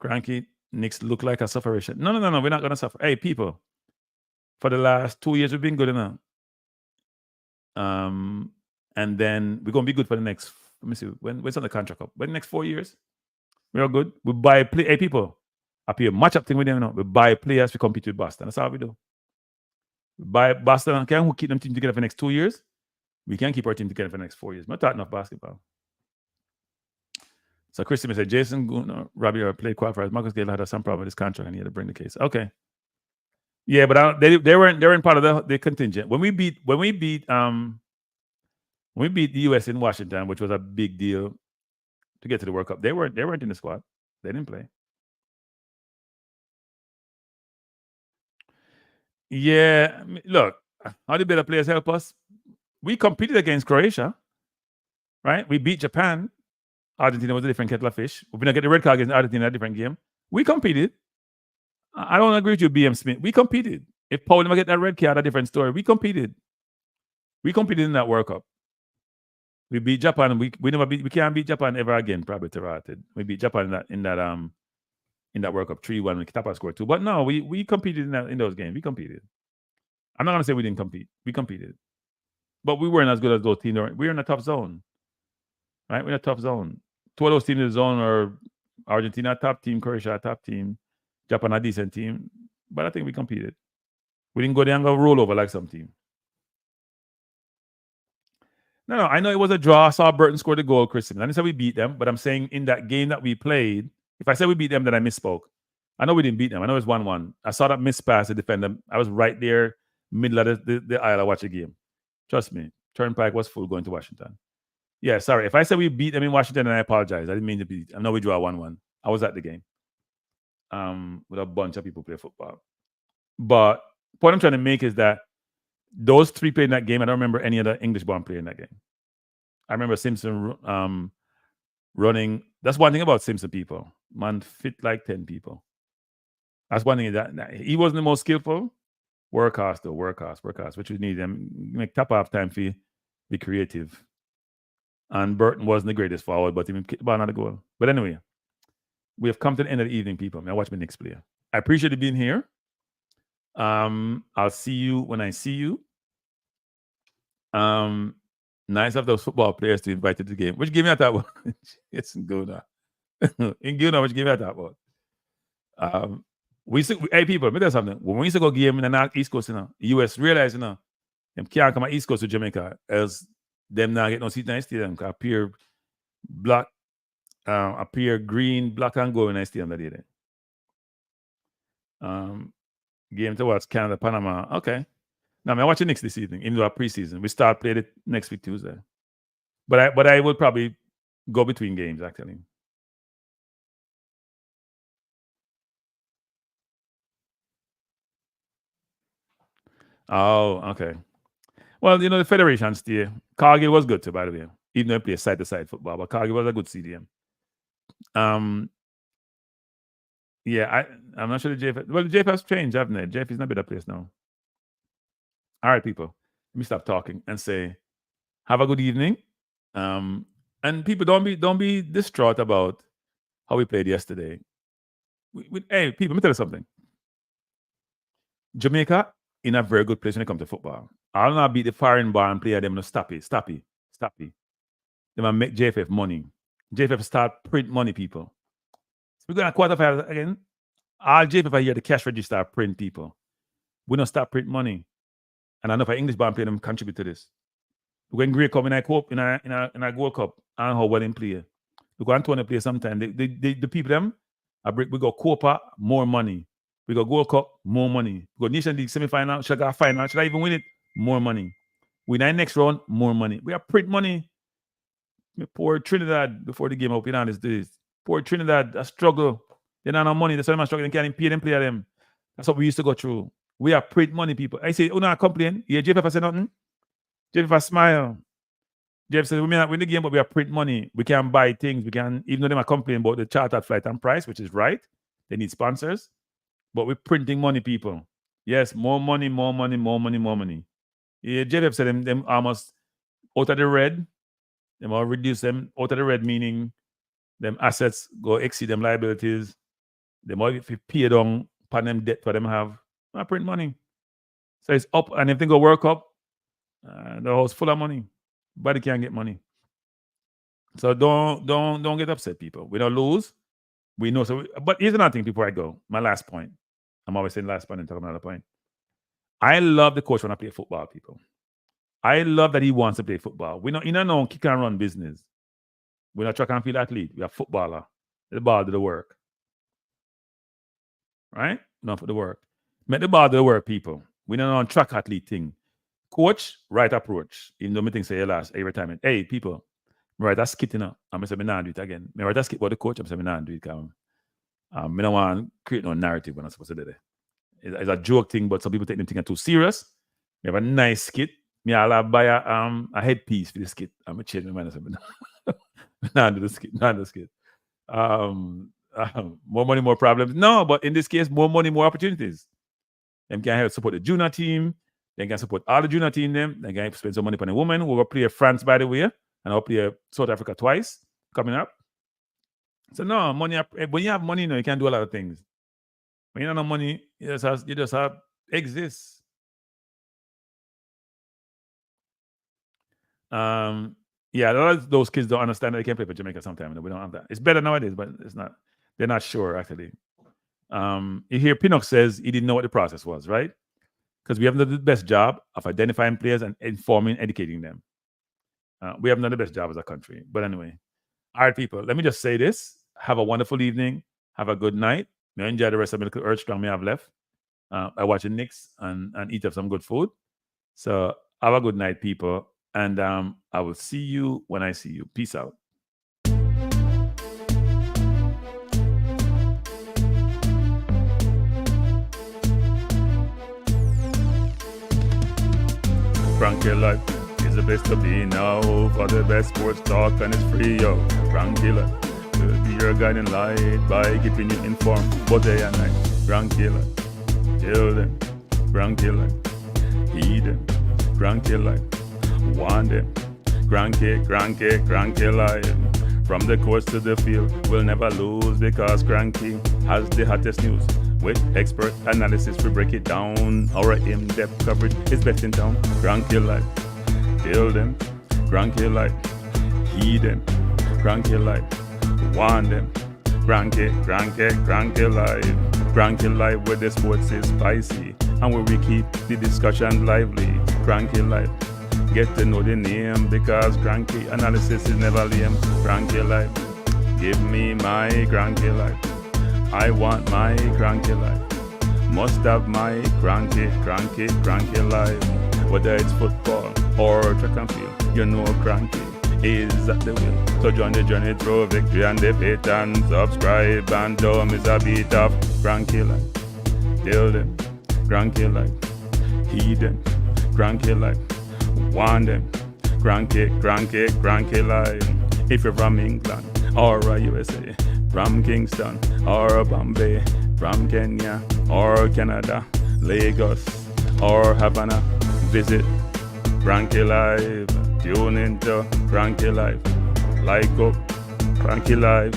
Kranky, Knicks look like a sufferation. No, we're not gonna suffer. Hey, people, for the last 2 years we've been good enough. And then we're gonna be good for the next. Let me see when's on the contract up. But the next 4 years, we are good. We buy play. Hey, people, up here match up thing with them now. We buy players. We compete with Boston. That's how we do. We buy Boston and can keep them team together for the next 2 years. We can keep our team together for the next 4 years. Not talking enough basketball. So Christy said, Jason Robbie played qualifiers. Marcus Gale had some problem with his contract and he had to bring the case. Okay. Yeah, but they weren't part of the contingent. When we beat the US in Washington, which was a big deal to get to the World Cup, they weren't in the squad. They didn't play. Yeah, look, how did better players help us? We competed against Croatia, right? We beat Japan. Argentina was a different kettle of fish. We're gonna get the red card against Argentina, a different game. We competed. I don't agree with you, BM Smith. We competed. If Paul never get that red card, a different story. We competed. We competed in that World Cup. We beat Japan. We can't beat Japan ever again. Probably Terrated. We beat Japan in that World Cup 3-1 when Kitapa scored 2. But no, we competed in those games. We competed. I'm not gonna say we didn't compete. We competed, but we weren't as good as those teams. We were in a tough zone, right? We're in a tough zone. Two of those teams in the zone are Argentina top team, Croatia top team, Japan a decent team. But I think we competed. We didn't go there and go roll over like some team. No, I know it was a draw. I saw Burton score the goal, Chris. I didn't say we beat them, but I'm saying in that game that we played, if I said we beat them, then I misspoke. I know we didn't beat them. I know it was 1-1. I saw that miss pass to defend them. I was right there, middle of the aisle, I watched the game. Trust me, Turnpike was full going to Washington. Yeah, sorry. If I said we beat them in Washington, then I apologize. I didn't mean to beat. I know we drew 1-1. I was at the game with a bunch of people play football. But the point I'm trying to make is that those three played in that game. I don't remember any other English-born player in that game. I remember Simpson running. That's one thing about Simpson people. Man fit like 10 people. That's one thing that he wasn't the most skillful. Workhorse, though. Workhorse. Which we need them. Make top half time for be creative. And Burton wasn't the greatest forward, but he kicked the ball not a goal. But anyway, we have come to the end of the evening, people. I watch my next player. I appreciate you being here. I'll see you when I see you. Nice of those football players to invite to the game. Which game you at that one? It's in Guna. In Guna, which game you at that one? Hey people, let me tell you something. When we used to go game in the North East Coast, US realize, them can't come at East Coast to Jamaica, else them not get no seat in the stadium. Appear black, appear green, black and gold in the stadium that day. Game to watch Canada, Panama. Okay. Now I'm watching Knicks this evening, into our preseason. We start playing it next week Tuesday. But I would probably go between games actually. Oh, okay. Well, the Federation still. Cargill was good too, by the way. Even though they play side-to-side football, but Cargill was a good CDM. Yeah, I'm not sure the JF. Well, the JF has changed, haven't it? JF is in a better place now. All right, people. Let me stop talking and say, have a good evening. And people, don't be distraught about how we played yesterday. Hey, people, let me tell you something. Jamaica in a very good place when it comes to football. I'll not beat the foreign bar and play them. No, stop it. They might make JFF money. JFF start print money, people. So we're going to quarterfinals again. All JPF here, the cash register print people. We don't stop print money. And I know if English band play them contribute to this. When Grey come in a Gold Cup, and how well they play. We go Antonio play sometime. The people them, we go Copa, more money. We go Gold Cup, more money. We go Nation League semi-final, should I go final, should I even win it? More money. We in the next round, more money. We have print money. Poor Trinidad before the game up, these days. Poor Trinidad, a struggle. They don't have money. That's why they're struggling. They can't even pay them, play them. That's what we used to go through. We are print money people. I say, not complain. Yeah, JPF say nothing. JPF smile. Jeff said, we may not win the game, but we are print money. We can buy things. We can, even though they might complain about the chartered flight and price, which is right. They need sponsors. But we're printing money, people. Yes, more money, more money, more money, more money. Yeah, JPF said them almost out of the red. They will reduce them out of the red, meaning them assets go exceed them liabilities. They might pay down upon them debt for them have. I print money. So it's up, and if they go work up, the house full of money. Body can't get money. So don't get upset, people. We don't lose. We know. But here's another thing before I go. My last point. I'm always saying last point and talk about another point. I love the coach when I play football, people. I love that he wants to play football. We know, no kick and run business. We're not track and field athlete. We are footballer. The ball do the work. Right? Not for the work. Make the ball do the work, people. We don't know track athlete thing. Coach, right approach. Even though me think say last every time. Hey, people, right, that's skit, I'm going to say, me not do it again. Me right, that's skit about the coach. I'm saying, me not do it. Me don't want to create no narrative when I'm supposed to do it. It's a joke thing, but some people take them thing too serious. We have a nice skit. Me I'll buy a headpiece for the skit. I'm going to change my mind. Not do the skit. Not do the skit. More money, more problems. No, but in this case, more money, more opportunities. Them can help support the junior team. They can support all the junior team. They can spend some money on a woman who will play France, by the way, and I'll play South Africa twice coming up. So no, money. When you have money, you can do a lot of things. When you don't have money, you just have exist. Yeah, a lot of those kids don't understand that they can play for Jamaica sometimes. We don't have that. It's better nowadays, but it's not. They're not sure actually. You hear Pinnock says he didn't know what the process was, right? Because we haven't done the best job of identifying players and informing, educating them. We haven't done the best job as a country. But anyway, all right, people, let me just say this. Have a wonderful evening. Have a good night. May enjoy the rest of the little Earth Strong may have left. I watch the Knicks and eat up some good food. So have a good night, people. And I will see you when I see you. Peace out. Kranky life is the best to be now. For the best sports talk and it's free, yo. Kranky life will be your guiding light by keeping you informed both day and night. Kranky life, tell them. Kranky life, heed them. Kranky life, want them. Kranky life. From the coast to the field, we'll never lose because Kranky has the hottest news. With expert analysis, we break it down. Our in-depth coverage is best in town. Kranky life, tell them. Kranky life, heed them. Kranky life, want them. Kranky life. Kranky life where the sports is spicy and where we keep the discussion lively. Kranky life, get to know the name because Kranky analysis is never lame. Kranky life, give me my Kranky life. I want my Kranky life. Must have my Kranky life. Whether it's football or track and field, you know Kranky is at the wheel. So join the journey through victory and defeat and subscribe and don't miss a beat of Kranky life. Tell them, Kranky life. Heed them, Kranky life. Want them, Kranky life. If you're from England or USA, from Kingston or Bombay, from Kenya or Canada, Lagos or Havana, visit Kranky Live. Tune into Kranky Live. Like up Kranky Live.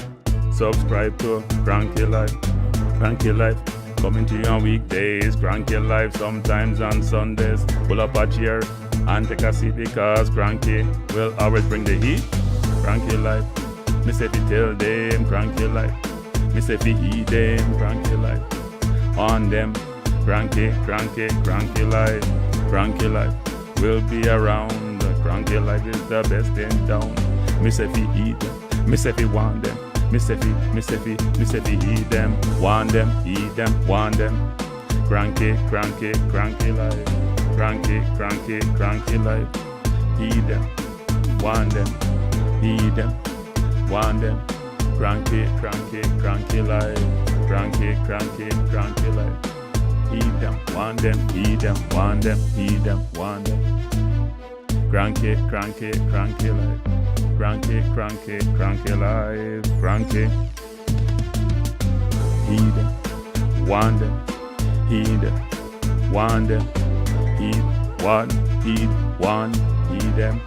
Subscribe to Kranky Live. Kranky Live coming to you on weekdays. Kranky Live sometimes on Sundays. Pull up a chair and take a seat because Kranky will always bring the heat. Kranky Live. Me say to tell them Kranky life. Me say fi eat them, cranky life. On them, cranky life. Cranky life will be around. Cranky life is the best in town. Me say fi eat them, me say fi want them. Me say fi eat them, want them, eat them, want them. Cranky life. Cranky life. Eat them, want them, eat them, want them. Cranky life. Cranky life. Eat them, want them, eat them, want them, eat them, want them. Cranky life. Cranky life. Cranky. Eat them, want them, eat them, want them. Eat, want, eat them.